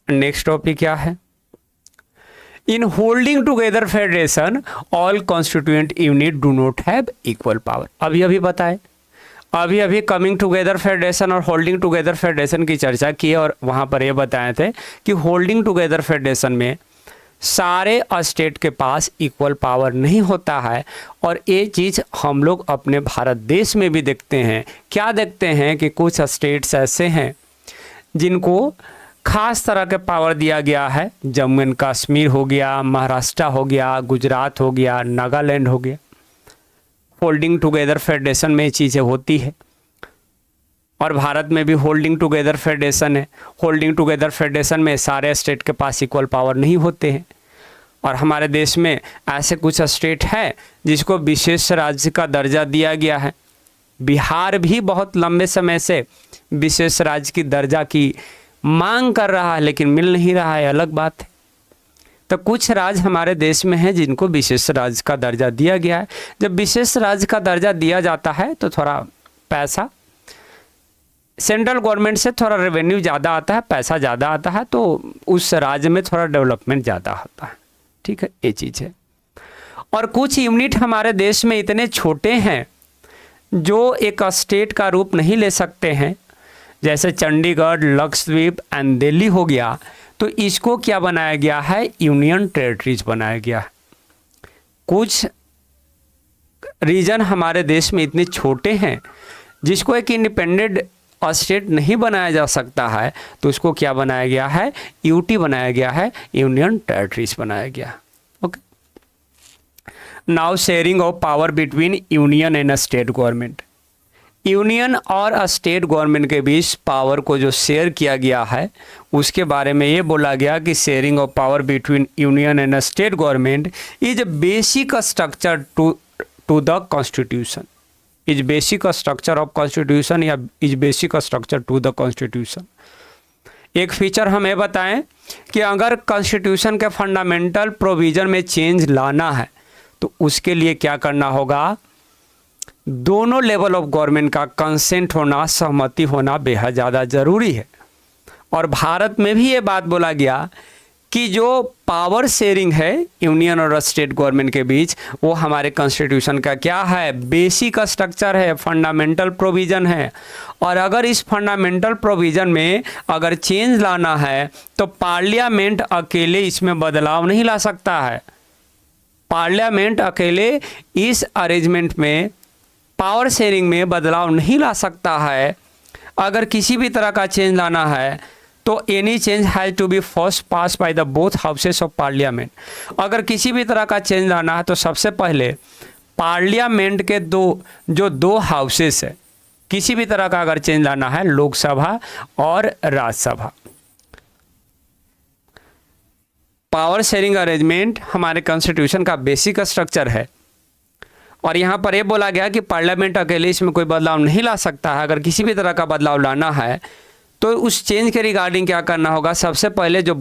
नेक्स्ट टॉपिक क्या है? In holding together federation all constituent unit do not have equal power. अभी बताए अभी अभी कमिंग टुगेदर फेडरेशन और होल्डिंग टुगेदर फेडरेशन की चर्चा की और वहाँ पर ये बताए थे कि होल्डिंग टुगेदर फेडरेशन में सारे स्टेट के पास इक्वल पावर नहीं होता है। और ये चीज़ हम लोग अपने भारत देश में भी देखते हैं। क्या देखते हैं कि कुछ स्टेट्स ऐसे हैं जिनको खास तरह के पावर दिया गया है। जम्मू एंड कश्मीर हो गया, महाराष्ट्र हो गया, गुजरात हो गया, नागालैंड हो गया। होल्डिंग टुगेदर फेडरेशन में ये चीज़ें होती है और भारत में भी होल्डिंग टुगेदर फेडरेशन है। होल्डिंग टुगेदर फेडरेशन में सारे स्टेट के पास इक्वल पावर नहीं होते हैं और हमारे देश में ऐसे कुछ स्टेट है जिसको विशेष राज्य का दर्जा दिया गया है। बिहार भी बहुत लंबे समय से विशेष राज्य की दर्जा की मांग कर रहा है लेकिन मिल नहीं रहा है, अलग बात है। तो कुछ राज्य हमारे देश में हैं जिनको विशेष राज्य का दर्जा दिया गया है। जब विशेष राज्य का दर्जा दिया जाता है तो थोड़ा पैसा सेंट्रल गवर्नमेंट से, थोड़ा रेवेन्यू ज़्यादा आता है, पैसा ज़्यादा आता है, तो उस राज्य में थोड़ा डेवलपमेंट ज़्यादा होता है। ठीक है, ये चीज़ है। और कुछ यूनिट हमारे देश में इतने छोटे हैं जो एक स्टेट का रूप नहीं ले सकते हैं, जैसे चंडीगढ़, लक्षद्वीप एंड दिल्ली हो गया। तो इसको क्या बनाया गया है, यूनियन टेरिटरीज बनाया गया है। कुछ रीजन हमारे देश में इतने छोटे हैं जिसको एक इंडिपेंडेंट स्टेट नहीं बनाया जा सकता है, तो उसको क्या बनाया गया है, यूटी बनाया गया है, यूनियन टेरिटरीज बनाया गया। Okay, now sharing of power between union and state government. Union और स्टेट गवर्नमेंट के बीच पावर को जो शेयर किया गया है उसके बारे में ये बोला गया कि sharing of power between union and state government is basic structure to the constitution. Is basic structure of constitution या is basic structure to the constitution. एक फीचर हमें बताएं कि अगर कॉन्स्टिट्यूशन के फंडामेंटल प्रोविजन में चेंज लाना है तो उसके लिए क्या करना होगा, दोनों लेवल ऑफ गवर्नमेंट का कंसेंट होना, सहमति होना बेहद ज़्यादा ज़रूरी है। और भारत में भी ये बात बोला गया कि जो पावर शेयरिंग है यूनियन और स्टेट गवर्नमेंट के बीच, वो हमारे कॉन्स्टिट्यूशन का क्या है, बेसिक स्ट्रक्चर है, फंडामेंटल प्रोविज़न है। और अगर इस फंडामेंटल प्रोविज़न में अगर चेंज लाना है तो पार्लियामेंट अकेले इसमें बदलाव नहीं ला सकता है। पार्लियामेंट अकेले इस अरेंजमेंट में, पावर शेयरिंग में बदलाव नहीं ला सकता है। अगर किसी भी तरह का चेंज लाना है तो any change has to be first pass by the both houses of parliament. अगर किसी भी तरह का चेंज लाना है तो सबसे पहले पार्लियामेंट के दो हाउसेस है, किसी भी तरह का अगर चेंज लाना है, लोकसभा और राज्यसभा। पावर शेयरिंग अरेंजमेंट हमारे कॉन्स्टिट्यूशन का बेसिक स्ट्रक्चर है और यहाँ पर ये बोला गया कि पार्लियामेंट अकेले इसमें कोई बदलाव नहीं ला सकता है। अगर किसी भी तरह का बदलाव लाना है तो उस चेंज के रिगार्डिंग क्या करना होगा, सबसे पहले जो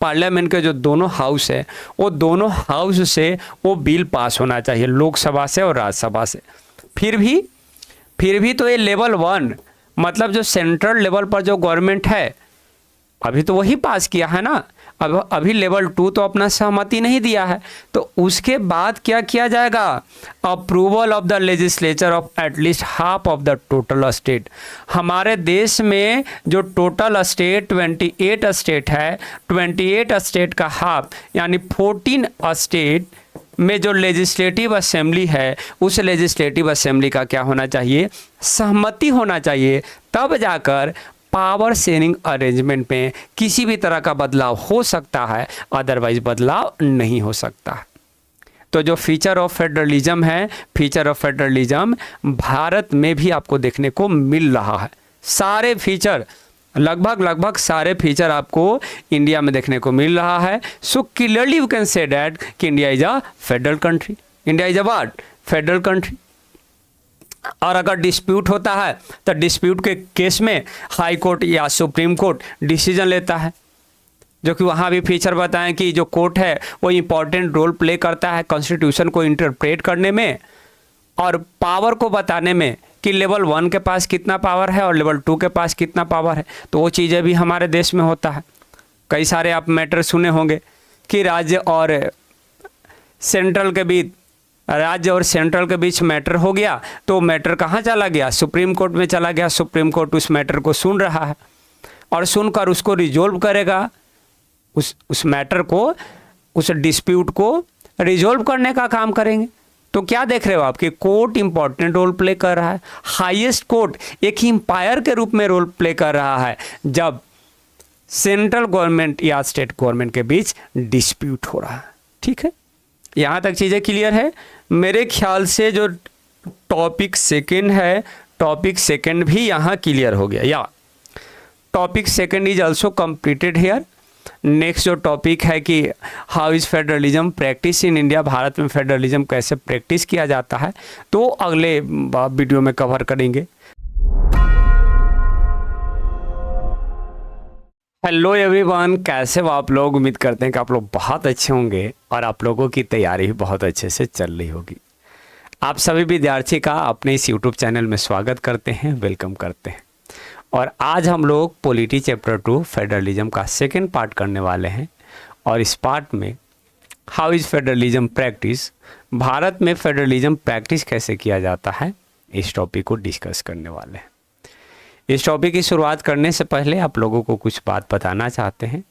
पार्लियामेंट के जो दोनों हाउस है वो दोनों हाउस से वो बिल पास होना चाहिए, लोकसभा से और राज्यसभा से। फिर भी तो ये लेवल 1 मतलब जो सेंट्रल लेवल पर जो गवर्नमेंट है अभी तो वही पास किया है ना, अभी लेवल 2 तो अपना सहमति नहीं दिया है। तो उसके बाद क्या किया जाएगा, approval of the legislature of at least half of the total state. हमारे देश में जो टोटल स्टेट 28 स्टेट है, 28 स्टेट का हाफ यानी 14 स्टेट में जो लेजिस्लेटिव असेंबली है उस लेजिस्लेटिव असेंबली का क्या होना चाहिए, सहमति होना चाहिए। तब जाकर पावर शेयरिंग अरेंजमेंट में किसी भी तरह का बदलाव हो सकता है, अदरवाइज बदलाव नहीं हो सकता। तो जो फीचर ऑफ फेडरलिज्म है, फीचर ऑफ फेडरलिज्म भारत में भी आपको देखने को मिल रहा है। सारे फीचर लगभग सारे फीचर आपको इंडिया में देखने को मिल रहा है। So clearly you can say that कि India is a federal country. India is a what, federal country. और अगर डिस्प्यूट होता है तो डिस्प्यूट के केस में हाई कोर्ट या सुप्रीम कोर्ट डिसीजन लेता है, जो कि वहाँ भी फीचर बताएं कि जो कोर्ट है वो इम्पॉर्टेंट रोल प्ले करता है कॉन्स्टिट्यूशन को इंटरप्रेट करने में और पावर को बताने में कि लेवल 1 के पास कितना पावर है और लेवल 2 के पास कितना पावर है। तो वो चीज़ें भी हमारे देश में होता है। कई सारे आप मैटर सुने होंगे कि राज्य और सेंट्रल के बीच राज्य और सेंट्रल के बीच मैटर हो गया तो मैटर कहाँ चला गया, सुप्रीम कोर्ट में चला गया। सुप्रीम कोर्ट उस मैटर को सुन रहा है और सुनकर उसको रिजोल्व करेगा, उस मैटर को, उस डिस्प्यूट को रिजोल्व करने का काम करेंगे। तो क्या देख रहे हो आप कि कोर्ट इंपॉर्टेंट रोल प्ले कर रहा है। हाईएस्ट कोर्ट एक एम्पायर के रूप में रोल प्ले कर रहा है जब सेंट्रल गवर्नमेंट या स्टेट गवर्नमेंट के बीच डिस्प्यूट हो रहा है। ठीक है, यहाँ तक चीज़ें क्लियर है। मेरे ख्याल से जो टॉपिक सेकंड है, टॉपिक सेकंड भी यहाँ क्लियर हो गया, या topic second is also completed here. Next जो टॉपिक है कि how is federalism practice in India, Bharat में फेडरलिज्म कैसे प्रैक्टिस किया जाता है, तो अगले वीडियो में कवर करेंगे। हेलो एवरीवन, कैसे हो आप लोग। उम्मीद करते हैं कि आप लोग बहुत अच्छे होंगे और आप लोगों की तैयारी भी बहुत अच्छे से चल रही होगी। आप सभी विद्यार्थी का अपने इस यूट्यूब चैनल में स्वागत करते हैं, वेलकम करते हैं। और आज हम लोग पॉलिटी चैप्टर 2 फेडरलिज्म का सेकेंड पार्ट करने वाले हैं। और इस पार्ट में how is federalism practice, Bharat में फेडरलिज्म प्रैक्टिस कैसे किया जाता है, इस टॉपिक को डिस्कस करने वाले हैं। इस टॉपिक की शुरुआत करने से पहले आप लोगों को कुछ बात बताना चाहते हैं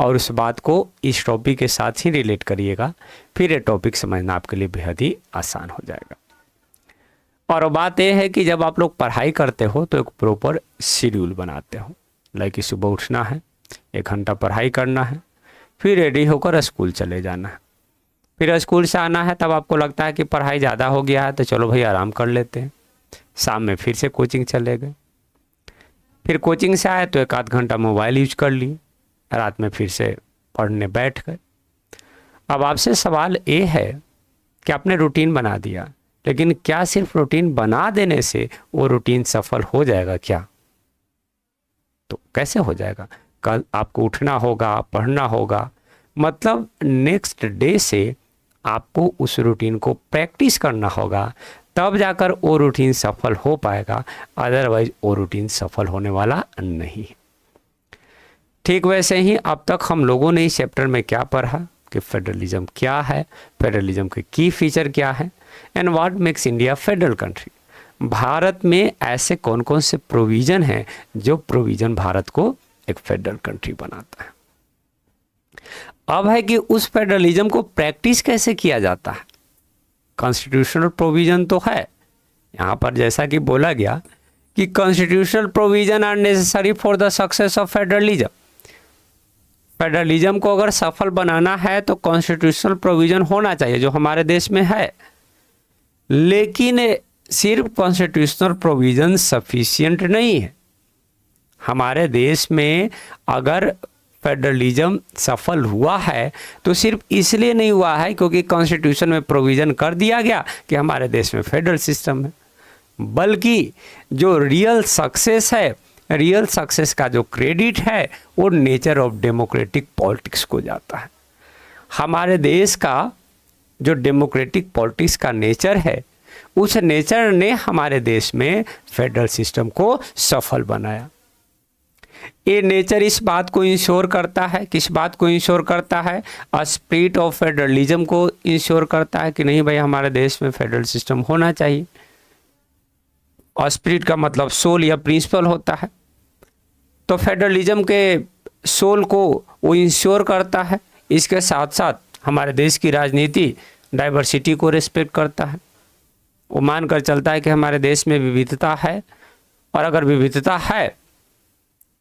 और उस बात को इस टॉपिक के साथ ही रिलेट करिएगा, फिर ये टॉपिक समझना आपके लिए बेहद ही आसान हो जाएगा। और बात यह है कि जब आप लोग पढ़ाई करते हो तो एक प्रॉपर शेड्यूल बनाते हो, लाइक सुबह उठना है, 1 घंटा पढ़ाई करना है, फिर रेडी होकर स्कूल चले जाना है, फिर स्कूल से आना है, तब आपको लगता है कि पढ़ाई ज़्यादा हो गया है तो चलो भाई आराम कर लेते हैं। शाम में फिर से कोचिंग चले गए, फिर कोचिंग से आए तो 1 आध घंटा मोबाइल यूज कर लिए, रात में फिर से पढ़ने बैठ गए। अब आपसे सवाल ये है कि आपने रूटीन बना दिया, लेकिन क्या सिर्फ रूटीन बना देने से वो रूटीन सफल हो जाएगा क्या? तो कैसे हो जाएगा? कल आपको उठना होगा, पढ़ना होगा, मतलब नेक्स्ट डे से आपको उस रूटीन को प्रैक्टिस करना होगा, तब जाकर वो रूटीन सफल हो पाएगा, अदरवाइज वो रूटीन सफल होने वाला नहीं। ठीक वैसे ही अब तक हम लोगों ने इस चैप्टर में क्या पढ़ा कि फेडरलिज्म क्या है, फेडरलिज्म के की फीचर क्या है, and what makes India federal country. Bharat में ऐसे कौन कौन से प्रोविज़न हैं जो प्रोविज़न भारत को एक फेडरल कंट्री बनाता है। अब है कि उस फेडरलिज्म को प्रैक्टिस कैसे किया जाता है। कॉन्स्टिट्यूशनल प्रोविज़न तो है यहाँ पर, जैसा कि बोला गया कि constitutional provision are necessary for the success of federalism. Federalism को अगर सफल बनाना है तो कॉन्स्टिट्यूशनल प्रोविज़न होना चाहिए, जो हमारे देश में है। लेकिन सिर्फ कॉन्स्टिट्यूशनल प्रोविज़न सफिशिएंट नहीं है। हमारे देश में अगर फेडरलिज्म सफल हुआ है तो सिर्फ इसलिए नहीं हुआ है क्योंकि कॉन्स्टिट्यूशन में प्रोविज़न कर दिया गया कि हमारे देश में फेडरल सिस्टम है, बल्कि जो रियल सक्सेस है, रियल सक्सेस का जो क्रेडिट है वो नेचर ऑफ डेमोक्रेटिक पॉलिटिक्स को जाता है। हमारे देश का जो डेमोक्रेटिक पॉलिटिक्स का नेचर है, उस नेचर ने हमारे देश में फेडरल सिस्टम को सफल बनाया। ये नेचर इस बात को इंश्योर करता है, किस बात को इंश्योर करता है, स्पिरिट ऑफ फेडरलिज्म को इंश्योर करता है कि नहीं भाई हमारे देश में फेडरल सिस्टम होना चाहिए। और स्पिरिट का मतलब सोल या प्रिंसिपल होता है, तो फेडरलिज्म के सोल को वो इंश्योर करता है। इसके साथ साथ हमारे देश की राजनीति डाइवर्सिटी को रिस्पेक्ट करता है। वो मानकर चलता है कि हमारे देश में विविधता है, और अगर विविधता है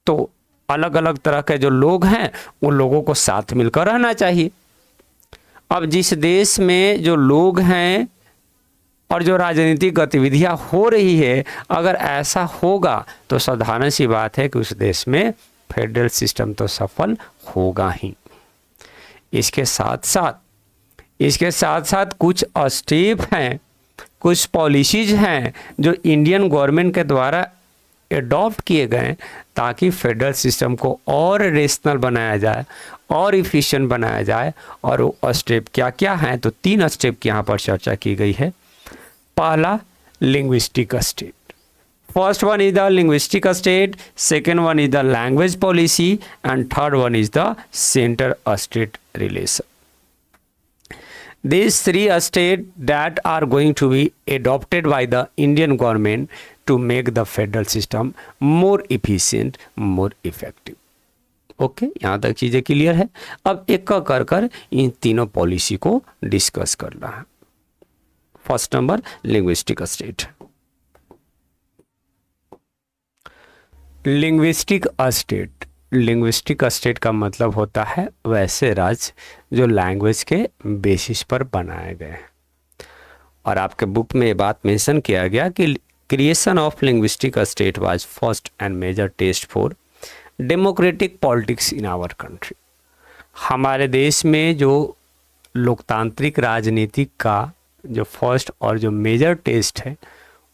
तो अलग अलग तरह के जो लोग हैं उन लोगों को साथ मिलकर रहना चाहिए। अब जिस देश में जो लोग हैं और जो राजनीतिक गतिविधियां हो रही है, अगर ऐसा होगा तो साधारण सी बात है कि उस देश में फेडरल सिस्टम तो सफल होगा ही। इसके साथ साथ कुछ स्टेप हैं, कुछ पॉलिसीज हैं जो इंडियन गवर्नमेंट के द्वारा एडॉप्ट किए गए ताकि फेडरल सिस्टम को और रेशनल बनाया जाए और इफिशिएंट बनाया जाए। और वो स्टेप क्या क्या हैं, तो 3 स्टेप की यहाँ पर चर्चा की गई है। पहला linguistic state, first one is the linguistic state, second one is the language policy, and third one is the centre state relation. these three states that are going to be adopted by the Indian government to make the federal system more efficient, more effective. Okay, यहाँ तक चीज़ें clear है। अब एक का कर इन तीनों policy को डिस्कस करना है। First number linguistic state. Linguistic state, linguistic state का मतलब होता है वैसे राज्य जो लैंग्वेज के बेसिस पर बनाए गए हैं। और आपके बुक में ये बात मेंशन किया गया कि creation of linguistic state was first and major test for democratic politics in our country. हमारे देश में जो लोकतांत्रिक राजनीति का जो फर्स्ट और जो मेजर टेस्ट है,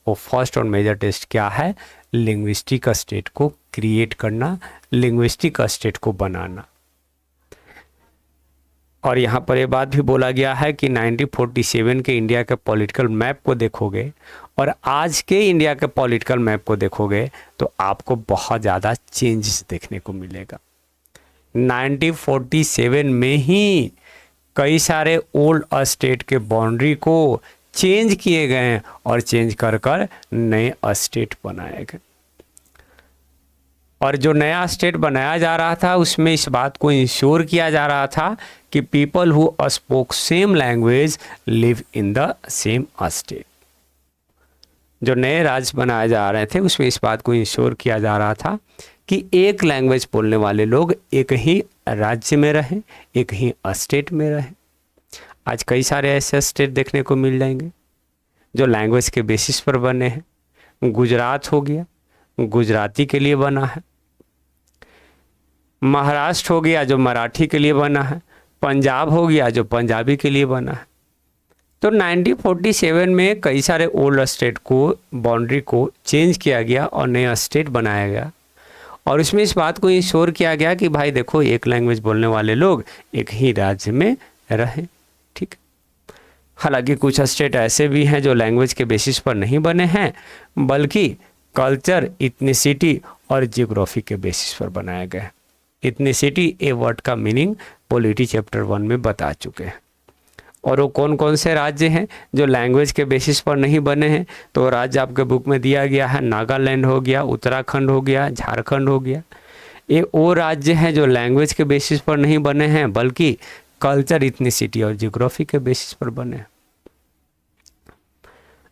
वो फर्स्ट और मेजर टेस्ट क्या है? लिंग्विस्टिक स्टेट को क्रिएट करना, लिंग्विस्टिक स्टेट को बनाना। और यहाँ पर ये बात भी बोला गया है कि 1947 के इंडिया के पॉलिटिकल मैप को देखोगे और आज के इंडिया के पॉलिटिकल मैप को देखोगे तो आपको बहुत ज़्यादा चेंजेस देखने को मिलेगा। 1947 में ही कई सारे ओल्ड स्टेट के बाउंड्री को चेंज किए गए और चेंज कर नए स्टेट बनाए गए। और जो नया स्टेट बनाया जा रहा था उसमें इस बात को इंश्योर किया जा रहा था कि people who spoke same language live in the same state. जो नए राज्य बनाए जा रहे थे उसमें इस बात को इंश्योर किया जा रहा था कि एक लैंग्वेज बोलने वाले लोग एक ही राज्य में रहें, एक ही स्टेट में रहें। आज कई सारे ऐसे स्टेट देखने को मिल जाएंगे जो लैंग्वेज के बेसिस पर बने हैं। गुजरात हो गया, गुजराती के लिए बना है। महाराष्ट्र हो गया जो मराठी के लिए बना है। पंजाब हो गया जो पंजाबी के लिए बना है। तो 1947 में कई सारे ओल्ड स्टेट को बाउंड्री को चेंज किया गया और नया स्टेट बनाया गया। और इसमें इस बात को इंश्योर किया गया कि भाई देखो, एक लैंग्वेज बोलने वाले लोग एक ही राज्य में रहें। ठीक। हालांकि कुछ स्टेट ऐसे भी हैं जो लैंग्वेज के बेसिस पर नहीं बने हैं, बल्कि कल्चर, इथनिसिटी और जियोग्राफी के बेसिस पर बनाए गए। इथनिसिटी ए वर्ड का मीनिंग पॉलिटी चैप्टर 1 में बता चुके हैं। और वो कौन कौन से राज्य हैं जो लैंग्वेज के बेसिस पर नहीं बने हैं? तो राज्य आपके बुक में दिया गया है। नागालैंड हो गया, उत्तराखंड हो गया, झारखंड हो गया। ये वो राज्य हैं जो लैंग्वेज के बेसिस पर नहीं बने हैं, बल्कि कल्चर, इथनिसिटी और जियोग्राफी के बेसिस पर बने।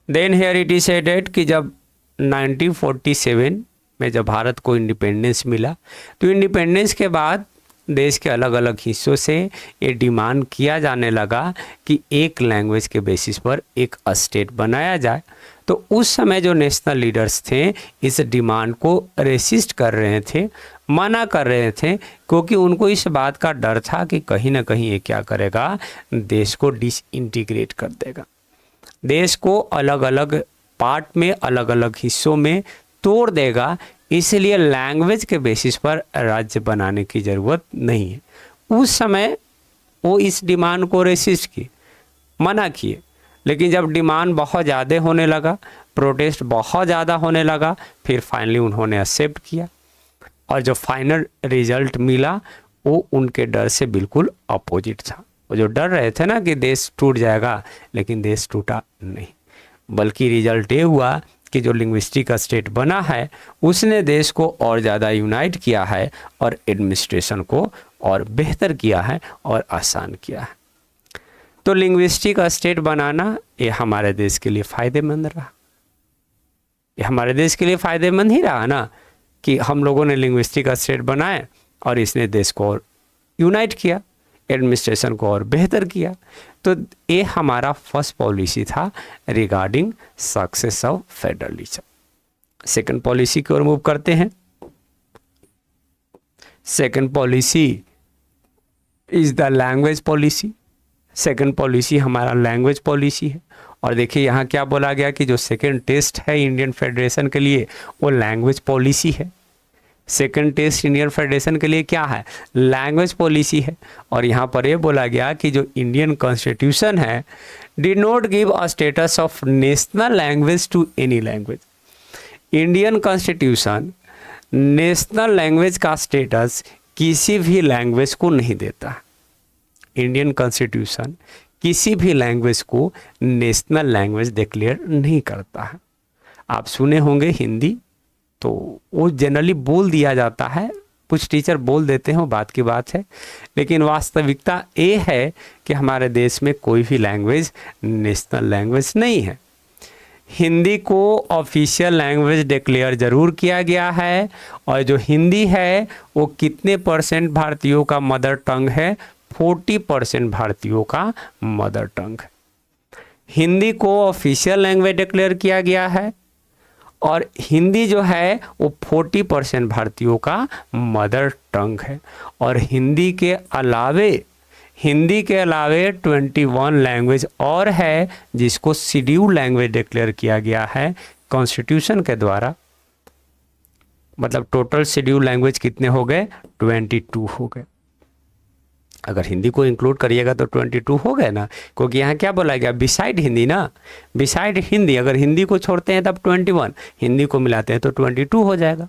Then here it is said कि जब 1947 में जब भारत को इंडिपेंडेंस मिला, तो इंडिपेंडेंस के बाद देश के अलग अलग हिस्सों से ये डिमांड किया जाने लगा कि एक लैंग्वेज के बेसिस पर एक स्टेट बनाया जाए। तो उस समय जो नेशनल लीडर्स थे इस डिमांड को रेसिस्ट कर रहे थे, मना कर रहे थे, क्योंकि उनको इस बात का डर था कि कहीं ना कहीं ये क्या करेगा, देश को डिसइंटीग्रेट कर देगा, देश को अलग अलग पार्ट में, अलग अलग हिस्सों में तोड़ देगा। इसलिए लैंग्वेज के बेसिस पर राज्य बनाने की ज़रूरत नहीं है। उस समय वो इस डिमांड को रेसिस्ट किए, मना किए। लेकिन जब डिमांड बहुत ज़्यादा होने लगा, प्रोटेस्ट बहुत ज़्यादा होने लगा, फिर फाइनली उन्होंने एक्सेप्ट किया। और जो फाइनल रिजल्ट मिला वो उनके डर से बिल्कुल अपोजिट था। वो जो डर रहे थे ना कि देश टूट जाएगा, लेकिन देश टूटा नहीं, बल्कि रिजल्ट ये हुआ कि जो लिंग्विस्टिक स्टेट बना है उसने देश को और ज़्यादा यूनाइट किया है और एडमिनिस्ट्रेशन को और बेहतर किया है और आसान किया है। तो लिंग्विस्टिक स्टेट बनाना ये हमारे देश के लिए फ़ायदेमंद रहा। ये हमारे देश के लिए फ़ायदेमंद ही रहा ना कि हम लोगों ने लिंग्विस्टिक स्टेट बनाए और इसने देश को और यूनाइट किया, एडमिनिस्ट्रेशन को और बेहतर किया। तो ये हमारा फर्स्ट पॉलिसी था regarding success of federalism. Second policy की ओर मूव करते हैं। Second policy is the language policy. Second policy हमारा लैंग्वेज पॉलिसी है। और देखिए यहाँ क्या बोला गया कि जो सेकंड टेस्ट है इंडियन फेडरेशन के लिए वो लैंग्वेज पॉलिसी है। सेकंड टेस्ट इंडियन फेडरेशन के लिए क्या है? लैंग्वेज पॉलिसी है। और यहाँ पर ये बोला गया कि जो इंडियन कॉन्स्टिट्यूशन है did not give a status of national language to any language. Indian constitution national language का स्टेटस किसी भी लैंग्वेज को नहीं देता। इंडियन कॉन्स्टिट्यूशन किसी भी लैंग्वेज को नेशनल लैंग्वेज डिक्लेयर नहीं करता है। आप सुने होंगे हिंदी, तो वो जनरली बोल दिया जाता है, कुछ टीचर बोल देते हैं, वो बात की बात है, लेकिन वास्तविकता ये है कि हमारे देश में कोई भी लैंग्वेज नेशनल लैंग्वेज नहीं है। हिंदी को ऑफिशियल लैंग्वेज डिक्लेयर जरूर किया गया है, और जो हिंदी है वो कितने परसेंट भारतीयों का मदर टंग है? 40% भारतीयों का मदर टंग है। हिंदी को ऑफिशियल लैंग्वेज डिक्लेयर किया गया है, और हिंदी जो है वो 40% भारतीयों का मदर टंग है। और हिंदी के अलावे 21 लैंग्वेज और है जिसको शेड्यूल लैंग्वेज डिक्लेयर किया गया है कॉन्स्टिट्यूशन के द्वारा। मतलब टोटल शेड्यूल लैंग्वेज कितने हो गए? 22 हो गए। अगर हिंदी को इंक्लूड करिएगा तो 22 हो गए ना, क्योंकि यहाँ क्या बोला गया? बिसाइड हिंदी ना, बिसाइड हिंदी। अगर हिंदी को छोड़ते हैं तब 21, हिंदी को मिलाते हैं तो 22 हो जाएगा।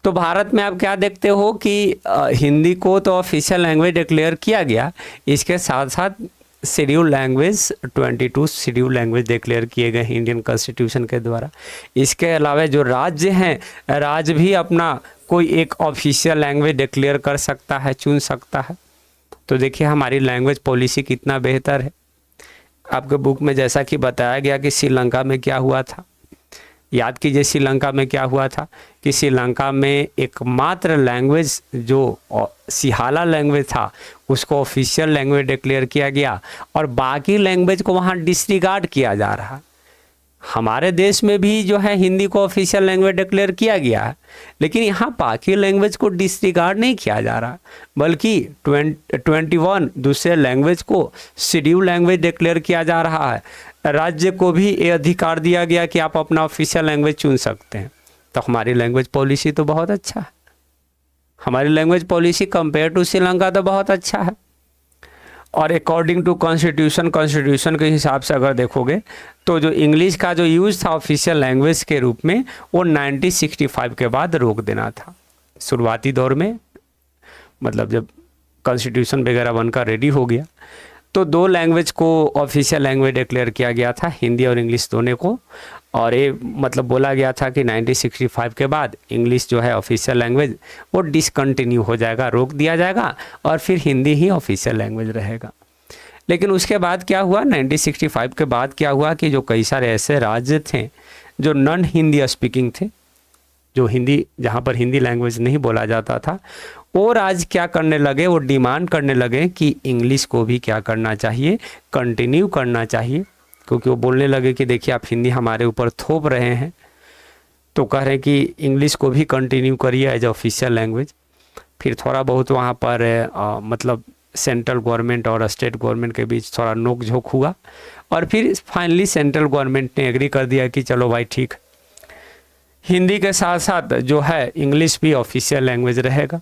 तो भारत में आप क्या देखते हो कि हिंदी को तो ऑफिशियल लैंग्वेज डिक्लेयर किया गया, इसके साथ साथ schedule language 22 schedule language declare किए गए इंडियन कॉन्स्टिट्यूशन के द्वारा। इसके अलावा जो राज्य हैं, राज्य भी अपना कोई एक ऑफिशियल लैंग्वेज डिक्लेयर कर सकता है, चुन सकता है। तो देखिए हमारी लैंग्वेज पॉलिसी कितना बेहतर है। आपके बुक में जैसा कि बताया गया कि श्रीलंका में क्या हुआ था, याद कीजिए श्रीलंका में क्या हुआ था कि श्रीलंका में एकमात्र लैंग्वेज जो सिहाला लैंग्वेज था उसको ऑफिशियल लैंग्वेज डिक्लेयर किया गया, और बाकी लैंग्वेज को वहाँ डिसरिगार्ड किया जा रहा। हमारे देश में भी जो है हिंदी को ऑफिशियल लैंग्वेज डिक्लेयर किया गया है, लेकिन यहाँ बाकी लैंग्वेज को डिसरिगार्ड नहीं किया जा रहा, बल्कि 21 दूसरे लैंग्वेज को शेड्यूल लैंग्वेज डिक्लेयर किया जा रहा है। राज्य को भी ये अधिकार दिया गया कि आप अपना ऑफिशियल लैंग्वेज चुन सकते हैं। तो हमारी लैंग्वेज पॉलिसी तो बहुत अच्छा है, हमारी language policy compare to Sri Lanka तो बहुत अच्छा है। और अकॉर्डिंग टू कॉन्स्टिट्यूशन के हिसाब से अगर देखोगे तो जो इंग्लिश का जो यूज़ था ऑफिशियल लैंग्वेज के रूप में वो 1965 के बाद रोक देना था। शुरुआती दौर में मतलब जब कॉन्स्टिट्यूशन वगैरह बनकर रेडी हो गया तो 2 लैंग्वेज को ऑफिशियल लैंग्वेज डिक्लेयर किया गया था, हिंदी और इंग्लिश दोनों को। और ये मतलब बोला गया था कि 1965 के बाद इंग्लिश जो है ऑफिशियल लैंग्वेज वो डिसकंटिन्यू हो जाएगा, रोक दिया जाएगा, और फिर हिंदी ही ऑफिशियल लैंग्वेज रहेगा। लेकिन उसके बाद क्या हुआ, 1965 के बाद क्या हुआ कि जो कई सारे ऐसे राज्य थे जो नॉन हिंदी स्पीकिंग थे, जो हिंदी जहाँ पर हिंदी लैंग्वेज नहीं बोला जाता था, वो राज्य क्या करने लगे, वो डिमांड करने लगे कि इंग्लिश को भी क्या करना चाहिए, कंटिन्यू करना चाहिए। क्योंकि वो बोलने लगे कि देखिए आप हिंदी हमारे ऊपर थोप रहे हैं, तो कह रहे हैं कि इंग्लिश को भी कंटिन्यू करिए एज ऑफिशियल लैंग्वेज। फिर थोड़ा बहुत वहाँ पर मतलब सेंट्रल गवर्नमेंट और स्टेट गवर्नमेंट के बीच थोड़ा नोक झोंक हुआ, और फिर फाइनली सेंट्रल गवर्नमेंट ने एग्री कर दिया कि चलो भाई ठीक, हिंदी के साथ साथ जो है इंग्लिश भी ऑफिशियल लैंग्वेज रहेगा।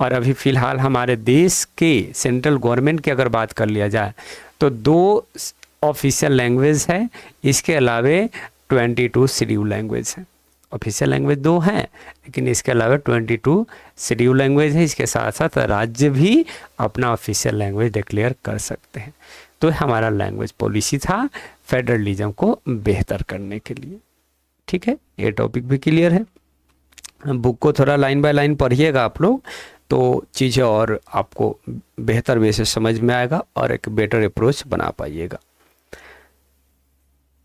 और अभी फ़िलहाल हमारे देश के सेंट्रल गवर्नमेंट की अगर बात कर लिया जाए तो 2 ऑफिशियल लैंग्वेज है, इसके अलावे 22 शेड्यूल लैंग्वेज है। ऑफिशियल लैंग्वेज 2 हैं, लेकिन इसके अलावा 22 शेड्यूल लैंग्वेज है। इसके साथ साथ राज्य भी अपना ऑफिशियल लैंग्वेज डिक्लेयर कर सकते हैं। तो हमारा लैंग्वेज पॉलिसी था फेडरलिज्म को बेहतर करने के लिए। ठीक है, ये टॉपिक भी क्लियर है। बुक को थोड़ा लाइन बाय लाइन पढ़िएगा आप लोग, तो चीज़ें और आपको बेहतर वे से समझ में आएगा और एक बेटर अप्रोच बना पाइएगा।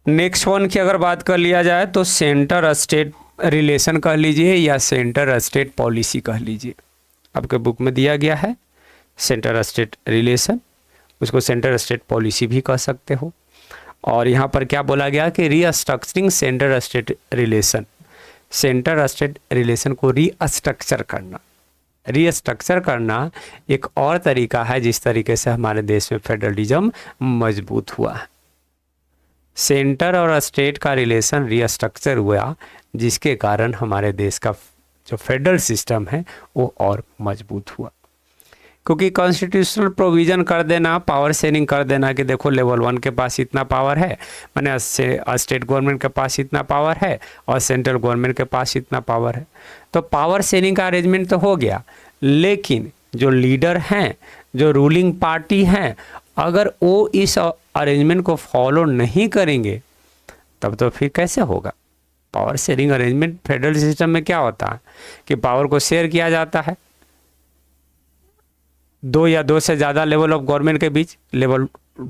नेक्स्ट वन की अगर बात कर लिया जाए तो सेंटर स्टेट रिलेशन कह लीजिए या सेंटर स्टेट पॉलिसी कह लीजिए। आपके बुक में दिया गया है सेंटर स्टेट रिलेशन, उसको सेंटर स्टेट पॉलिसी भी कह सकते हो। और यहाँ पर क्या बोला गया कि restructuring centre state relation, centre state relation को रीस्ट्रक्चर करना। रीस्ट्रक्चर करना एक और तरीका है जिस तरीके से हमारे देश में फेडरलिज्म मजबूत हुआ है। सेंटर और स्टेट का रिलेशन रीस्ट्रक्चर हुआ, जिसके कारण हमारे देश का जो फेडरल सिस्टम है वो और मजबूत हुआ। क्योंकि कॉन्स्टिट्यूशनल प्रोविज़न कर देना, पावर शेयरिंग कर देना कि देखो लेवल 1 के पास इतना पावर है, माने स्टेट गवर्नमेंट के पास इतना पावर है और सेंट्रल गवर्नमेंट के पास इतना पावर है, तो पावर शेयरिंग का अरेंजमेंट तो हो गया, लेकिन जो लीडर हैं, जो रूलिंग पार्टी हैं अगर वो इस अरेंजमेंट को फॉलो नहीं करेंगे तब तो फिर कैसे होगा। Power sharing arrangement federal system में क्या होता है कि पावर को शेयर किया जाता है दो या दो से ज़्यादा लेवल ऑफ गवर्नमेंट के बीच। लेवल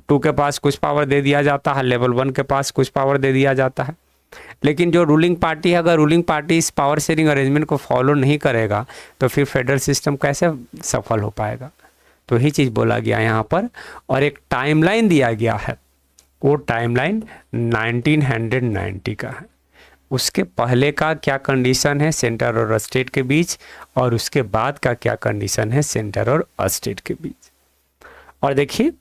2 के पास कुछ पावर दे दिया जाता है, लेवल 1 के पास कुछ पावर दे दिया जाता है। लेकिन जो रूलिंग पार्टी है, अगर रूलिंग पार्टी इस पावर शेयरिंग अरेंजमेंट को फॉलो नहीं करेगा तो फिर फेडरल सिस्टम कैसे सफल हो पाएगा। तो यही चीज़ बोला गया यहाँ पर। और एक टाइमलाइन दिया गया है, वो टाइमलाइन 1990 का है। उसके पहले का क्या कंडीशन है सेंटर और स्टेट के बीच, और उसके बाद का क्या कंडीशन है सेंटर और स्टेट के बीच। और देखिए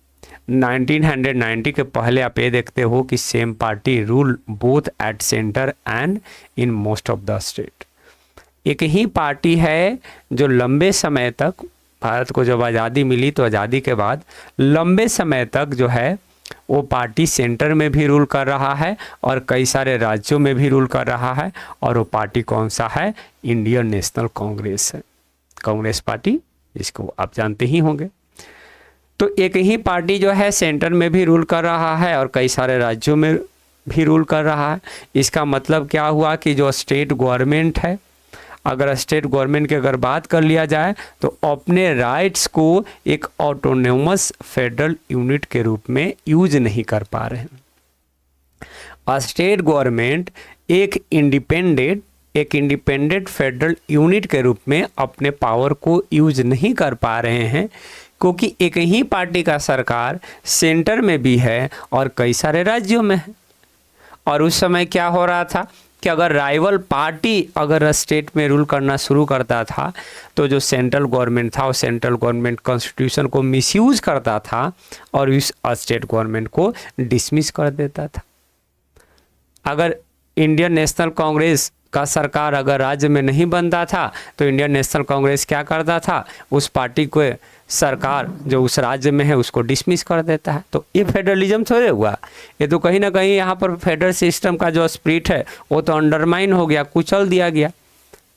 1990 के पहले आप ये देखते हो कि same party rule both at centre and in most of the state. एक ही पार्टी है जो लंबे समय तक, भारत को जब आज़ादी मिली तो आज़ादी के बाद लंबे समय तक जो है वो पार्टी सेंटर में भी रूल कर रहा है और कई सारे राज्यों में भी रूल कर रहा है। और वो पार्टी कौन सा है, इंडियन नेशनल कांग्रेस है, कांग्रेस पार्टी, जिसको आप जानते ही होंगे। तो एक ही पार्टी जो है सेंटर में भी रूल कर रहा है और कई सारे राज्यों में भी रूल कर रहा है। इसका मतलब क्या हुआ कि जो स्टेट गवर्नमेंट है, अगर स्टेट गवर्नमेंट की अगर बात कर लिया जाए तो अपने राइट्स को एक ऑटोनोमस फेडरल यूनिट के रूप में यूज नहीं कर पा रहे हैं। स्टेट गवर्नमेंट एक इंडिपेंडेंट फेडरल यूनिट के रूप में अपने पावर को यूज नहीं कर पा रहे हैं, क्योंकि एक ही पार्टी का सरकार सेंटर में भी है और कई सारे राज्यों में है। और उस समय क्या हो रहा था कि अगर राइवल पार्टी अगर स्टेट में रूल करना शुरू करता था तो जो सेंट्रल गवर्नमेंट था वो सेंट्रल गवर्नमेंट कॉन्स्टिट्यूशन को मिसयूज करता था और इस स्टेट गवर्नमेंट को डिसमिस कर देता था। अगर इंडियन नेशनल कांग्रेस का सरकार अगर राज्य में नहीं बनता था तो इंडियन नेशनल कांग्रेस क्या करता था, उस पार्टी को सरकार जो उस राज्य में है उसको डिसमिस कर देता है। तो ये फेडरलिज्म थोड़े हुआ, ये तो कहीं ना कहीं यहाँ पर फेडरल सिस्टम का जो स्पिरिट है वो तो अंडरमाइन हो गया, कुचल दिया गया,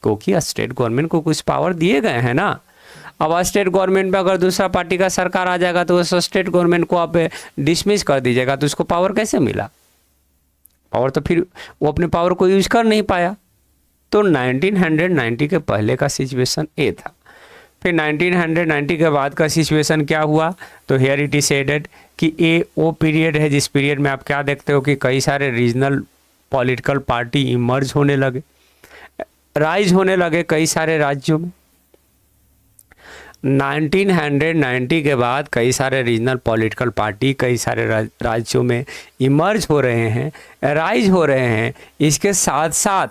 क्योंकि स्टेट गवर्नमेंट को कुछ पावर दिए गए हैं ना। अब स्टेट गवर्नमेंट में अगर दूसरा पार्टी का सरकार आ जाएगा तो उस स्टेट गवर्नमेंट को आप डिसमिस कर दीजिएगा तो उसको पावर कैसे मिला, पावर तो फिर वो अपने पावर को यूज कर नहीं पाया। तो 1990 के पहले का सिचुएशन ये था। फिर 1990 के बाद का सिचुएशन क्या हुआ, तो हियर इट इज सेडेड कि ये वो पीरियड है जिस पीरियड में आप क्या देखते हो कि कई सारे रीजनल पॉलिटिकल पार्टी इमर्ज होने लगे, राइज होने लगे कई सारे राज्यों में। 1990 के बाद कई सारे रीजनल पॉलिटिकल पार्टी कई सारे राज्यों में इमर्ज हो रहे हैं, राइज हो रहे हैं। इसके साथ साथ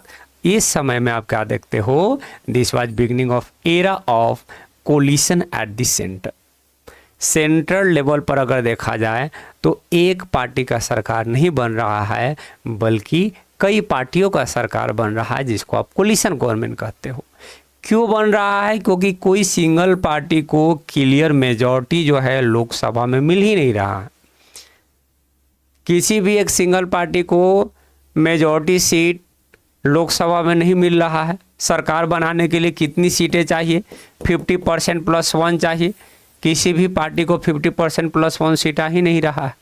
इस समय में आप क्या देखते हो, this was beginning of era of coalition at the centre. Central level पर अगर देखा जाए तो एक पार्टी का सरकार नहीं बन रहा है बल्कि कई पार्टियों का सरकार बन रहा है, जिसको आप कोलिशन गवर्नमेंट कहते हो। क्यों बन रहा है, क्योंकि कोई सिंगल पार्टी को क्लियर मेजॉरिटी जो है लोकसभा में मिल ही नहीं रहा है। किसी भी एक सिंगल पार्टी को मेजॉरिटी सीट लोकसभा में नहीं मिल रहा है। सरकार बनाने के लिए कितनी सीटें चाहिए, 50% + 1 चाहिए। किसी भी पार्टी को 50% + 1 सीट आ ही नहीं रहा है।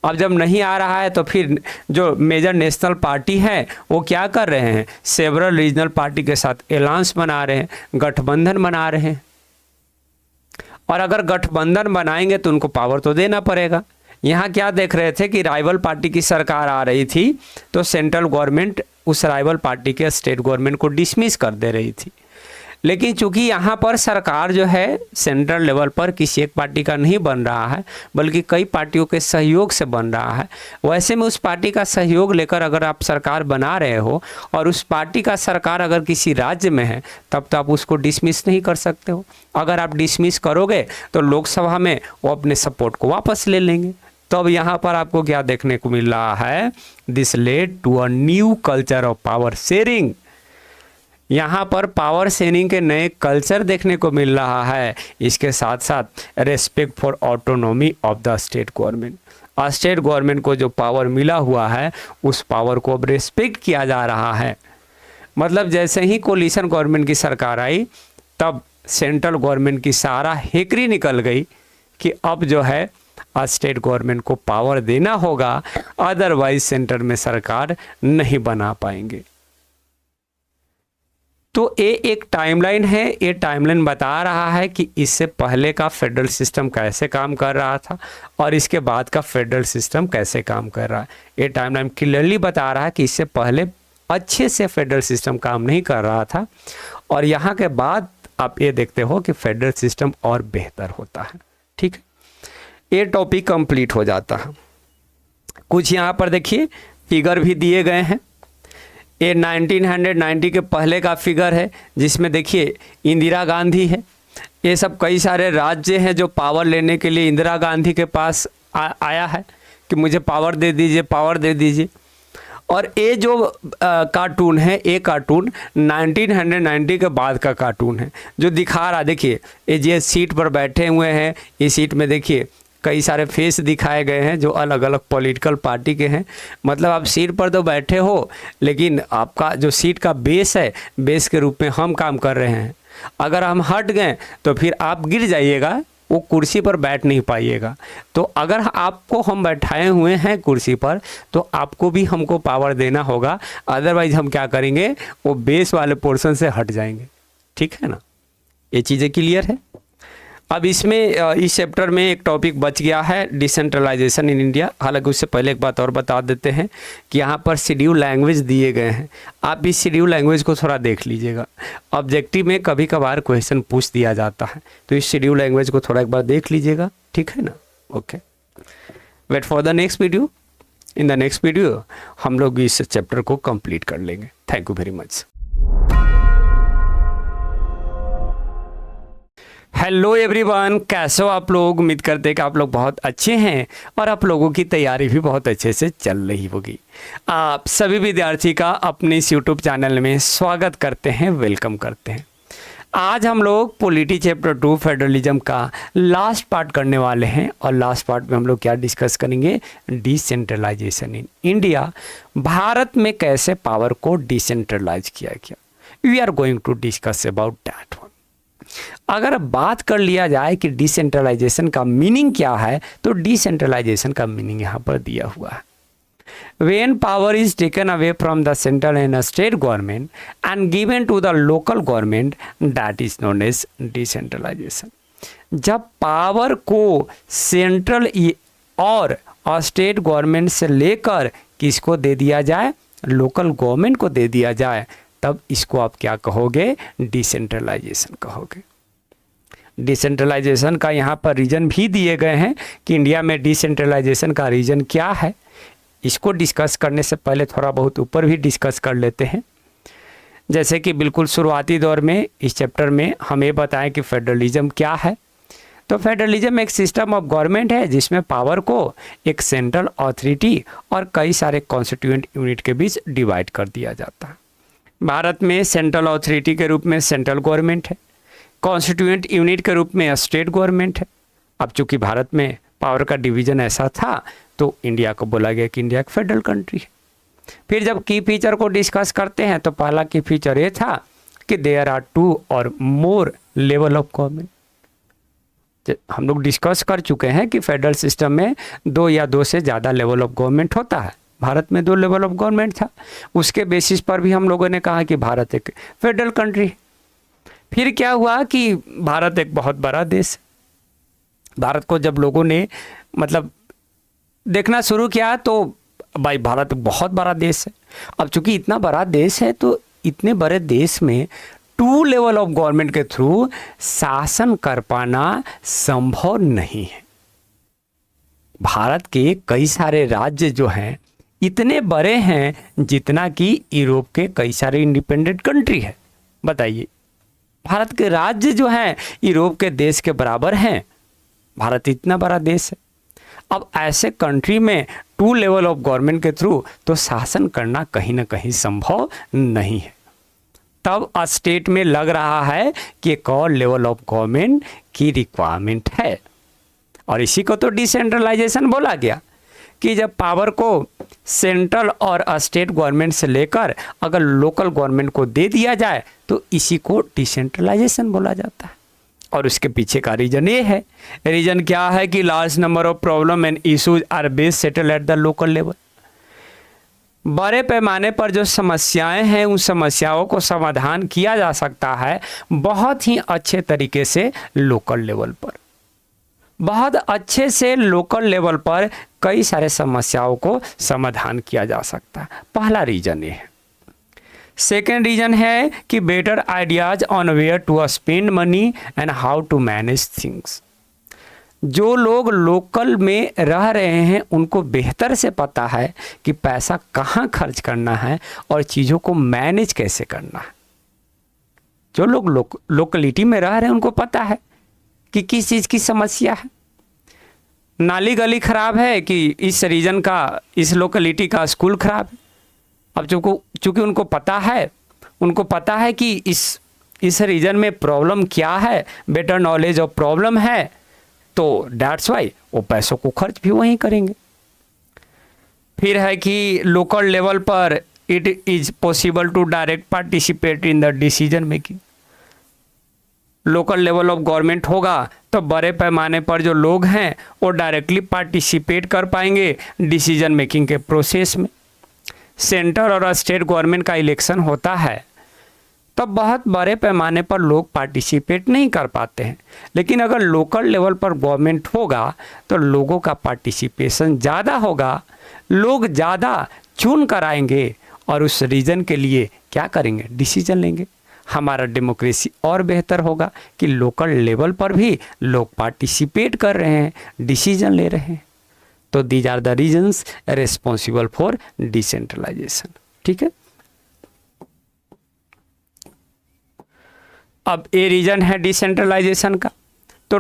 अब जब नहीं आ रहा है तो फिर जो मेजर नेशनल पार्टी है वो क्या कर रहे हैं, सेवरल रीजनल पार्टी के साथ एलायंस बना रहे हैं, गठबंधन बना रहे हैं। और अगर गठबंधन बनाएंगे तो उनको पावर तो देना पड़ेगा। यहाँ क्या देख रहे थे कि राइवल पार्टी की सरकार आ रही थी तो सेंट्रल गवर्नमेंट उस राइवल पार्टी के स्टेट गवर्नमेंट को डिसमिस कर दे रही थी। लेकिन चूंकि यहाँ पर सरकार जो है सेंट्रल लेवल पर किसी एक पार्टी का नहीं बन रहा है बल्कि कई पार्टियों के सहयोग से बन रहा है, वैसे में उस पार्टी का सहयोग लेकर अगर आप सरकार बना रहे हो और उस पार्टी का सरकार अगर किसी राज्य में है तब तो आप उसको डिसमिस नहीं कर सकते हो। अगर आप डिसमिस करोगे तो लोकसभा में वो अपने सपोर्ट को वापस ले लेंगे। तो अब यहाँ पर आपको क्या देखने को मिल रहा है, this led to a new culture of power sharing. यहाँ पर पावर शेयरिंग के नए कल्चर देखने को मिल रहा है। इसके साथ साथ respect for autonomy of the state government. State government को जो पावर मिला हुआ है उस पावर को अब रेस्पेक्ट किया जा रहा है। मतलब जैसे ही कोलिशन गवर्नमेंट की सरकार आई तब सेंट्रल गवर्नमेंट की सारा हेकरी निकल गई कि अब जो है स्टेट गवर्नमेंट को पावर देना होगा, अदरवाइज सेंटर में सरकार नहीं बना पाएंगे। तो ये एक टाइमलाइन है, ये टाइमलाइन बता रहा है कि इससे पहले का फेडरल सिस्टम कैसे काम कर रहा था और इसके बाद का फेडरल सिस्टम कैसे काम कर रहा है। ये टाइमलाइन क्लियरली बता रहा है कि इससे पहले अच्छे से फेडरल सिस्टम काम नहीं कर रहा था और यहाँ के बाद आप ये देखते हो कि फेडरल सिस्टम और बेहतर होता है। ठीक है, ये टॉपिक कंप्लीट हो जाता है। कुछ यहाँ पर देखिए फिगर भी दिए गए हैं। ये 1990 के पहले का फिगर है जिसमें देखिए इंदिरा गांधी है। ये सब कई सारे राज्य हैं जो पावर लेने के लिए इंदिरा गांधी के पास आया है कि मुझे पावर दे दीजिए, पावर दे दीजिए। और ये जो कार्टून है, ये कार्टून 1990 के बाद का कार्टून है जो दिखा रहा, देखिए ये सीट पर बैठे हुए हैं। इस सीट में देखिए कई सारे फेस दिखाए गए हैं जो अलग अलग पॉलिटिकल पार्टी के हैं। मतलब आप सीट पर तो बैठे हो, लेकिन आपका जो सीट का बेस है, बेस के रूप में हम काम कर रहे हैं। अगर हम हट गए तो फिर आप गिर जाइएगा, वो कुर्सी पर बैठ नहीं पाइएगा। तो अगर आपको हम बैठाए हुए हैं कुर्सी पर तो आपको भी हमको पावर देना होगा, अदरवाइज हम क्या करेंगे, वो बेस वाले पोर्शन से हट जाएंगे। ठीक है ना, ये चीज़ें क्लियर है। अब इसमें इस चैप्टर में एक टॉपिक बच गया है, डिसेंट्रलाइजेशन इन इंडिया। हालांकि उससे पहले एक बात और बता देते हैं कि यहाँ पर शेड्यूल लैंग्वेज दिए गए हैं। आप इस शेड्यूल लैंग्वेज को थोड़ा देख लीजिएगा। ऑब्जेक्टिव में कभी कभार क्वेश्चन पूछ दिया जाता है, तो इस शेड्यूल लैंग्वेज को थोड़ा एक बार देख लीजिएगा। ठीक है ना, okay. Wait for the next video. In the next video हम लोग इस चैप्टर को कंप्लीट कर लेंगे। Thank you very much. Hello everyone, कैसे हो आप लोग? उम्मीद करते हैं कि आप लोग बहुत अच्छे हैं और आप लोगों की तैयारी भी बहुत अच्छे से चल रही होगी। आप सभी विद्यार्थी का अपने इस यूट्यूब चैनल में स्वागत करते हैं, वेलकम करते हैं। आज हम लोग पॉलिटी चैप्टर 2 फेडरलिज्म का लास्ट पार्ट करने वाले हैं और लास्ट पार्ट में हम लोग क्या डिस्कस करेंगे, डिसेंट्रलाइजेशन इन इंडिया। भारत में कैसे पावर को डिसेंट्रलाइज किया गया, we are going to discuss about that one. अगर बात कर लिया जाए कि डिसेंट्रलाइजेशन का मीनिंग क्या है, तो डिसेंट्रलाइजेशन का मीनिंग यहाँ पर दिया हुआ है। When power is taken away from the central and state government and given to the local government, that is known as decentralization. जब पावर को सेंट्रल और स्टेट गवर्नमेंट से लेकर किसको दे दिया जाए, लोकल गवर्नमेंट को दे दिया जाए, तब इसको आप क्या कहोगे, डिसेंट्रलाइजेशन कहोगे। डिसेंट्रलाइजेशन का यहाँ पर रीजन भी दिए गए हैं कि इंडिया में डिसेंट्रलाइजेशन का रीजन क्या है। इसको डिस्कस करने से पहले थोड़ा बहुत ऊपर भी डिस्कस कर लेते हैं। जैसे कि बिल्कुल शुरुआती दौर में इस चैप्टर में हम ये बताएं कि फेडरलिज्म क्या है। तो फेडरलिज्म एक सिस्टम ऑफ गवर्नमेंट है जिसमें पावर को एक सेंट्रल अथॉरिटी और कई सारे कॉन्स्टिट्यूएंट यूनिट के बीच डिवाइड कर दिया जाता है। भारत में सेंट्रल अथॉरिटी के रूप में सेंट्रल गवर्नमेंट है, कॉन्स्टिट्यूएंट यूनिट के रूप में स्टेट गवर्नमेंट है। अब चूंकि भारत में पावर का डिवीजन ऐसा था तो इंडिया को बोला गया कि इंडिया एक फेडरल कंट्री है। फिर जब की फीचर को डिस्कस करते हैं तो पहला की फीचर ये था कि there are 2 or more level of government. हम लोग डिस्कस कर चुके हैं कि फेडरल सिस्टम में 2 या 2 से ज़्यादा लेवल ऑफ गवर्नमेंट होता है। भारत में 2 लेवल ऑफ गवर्नमेंट था। उसके बेसिस पर भी हम लोगों ने कहा कि भारत एक फेडरल कंट्री है। फिर क्या हुआ कि भारत एक बहुत बड़ा देश है। भारत को जब लोगों ने मतलब देखना शुरू किया तो भाई भारत बहुत बड़ा देश है। अब चूंकि इतना बड़ा देश है तो इतने बड़े देश में 2 लेवल ऑफ गवर्नमेंट के थ्रू शासन कर पाना संभव नहीं है। भारत के कई सारे राज्य जो हैं इतने बड़े हैं जितना कि यूरोप के कई सारे इंडिपेंडेंट कंट्री है। बताइए, भारत के राज्य जो हैं यूरोप के देश के बराबर हैं। भारत इतना बड़ा देश है। अब ऐसे कंट्री में 2 लेवल ऑफ गवर्नमेंट के थ्रू तो शासन करना कहीं ना कहीं संभव नहीं है। तब स्टेट में लग रहा है कि एक और लेवल ऑफ गवर्नमेंट की रिक्वायरमेंट है और इसी को तो डिसेंट्रलाइजेशन बोला गया कि जब पावर को सेंट्रल और स्टेट गवर्नमेंट से लेकर अगर लोकल गवर्नमेंट को दे दिया जाए तो इसी को डिसेंट्रलाइजेशन बोला जाता है। और उसके पीछे का रीजन ये है, रीजन क्या है कि large number of problem and issues are best settle at the local level. बड़े पैमाने पर जो समस्याएं हैं उन समस्याओं को समाधान किया जा सकता है बहुत ही अच्छे तरीके से लोकल लेवल पर। बहुत अच्छे से लोकल लेवल पर कई सारे समस्याओं को समाधान किया जा सकता है। पहला रीजन ये है। सेकेंड रीजन है कि better ideas on where to spend money and how to manage things. जो लोग लोकल में रह रहे हैं उनको बेहतर से पता है कि पैसा कहाँ खर्च करना है और चीज़ों को मैनेज कैसे करना है। जो लोग लोकलिटी में रह रहे हैं उनको पता है कि किस चीज़ की समस्या है। नाली गली खराब है कि इस रीजन का, इस लोकलिटी का स्कूल खराब है। अब चूँकि उनको पता है कि इस रीजन में प्रॉब्लम क्या है, बेटर नॉलेज ऑफ प्रॉब्लम है, तो दैट्स वाई वो पैसों को खर्च भी वहीं करेंगे। फिर है कि लोकल लेवल पर it is possible to direct participate in the decision making. Local level of government होगा तो बड़े पैमाने पर जो लोग हैं वो डायरेक्टली पार्टिसिपेट कर पाएंगे डिसीजन मेकिंग के प्रोसेस में। सेंटर और स्टेट गवर्नमेंट का इलेक्शन होता है तब बहुत बड़े पैमाने पर लोग पार्टिसिपेट नहीं कर पाते हैं, लेकिन अगर लोकल लेवल पर गवर्नमेंट होगा तो लोगों का पार्टिसिपेशन ज़्यादा होगा, लोग ज़्यादा चुन कर आएंगे और उस रीजन के लिए क्या करेंगे, डिसीजन लेंगे। हमारा डेमोक्रेसी और बेहतर होगा कि लोकल लेवल पर भी लोग पार्टिसिपेट कर रहे हैं, डिसीजन ले रहे हैं। तो these are the reasons responsible for decentralisation. ठीक है, अब ये रीजन है डिसेंट्रलाइजेशन का। तो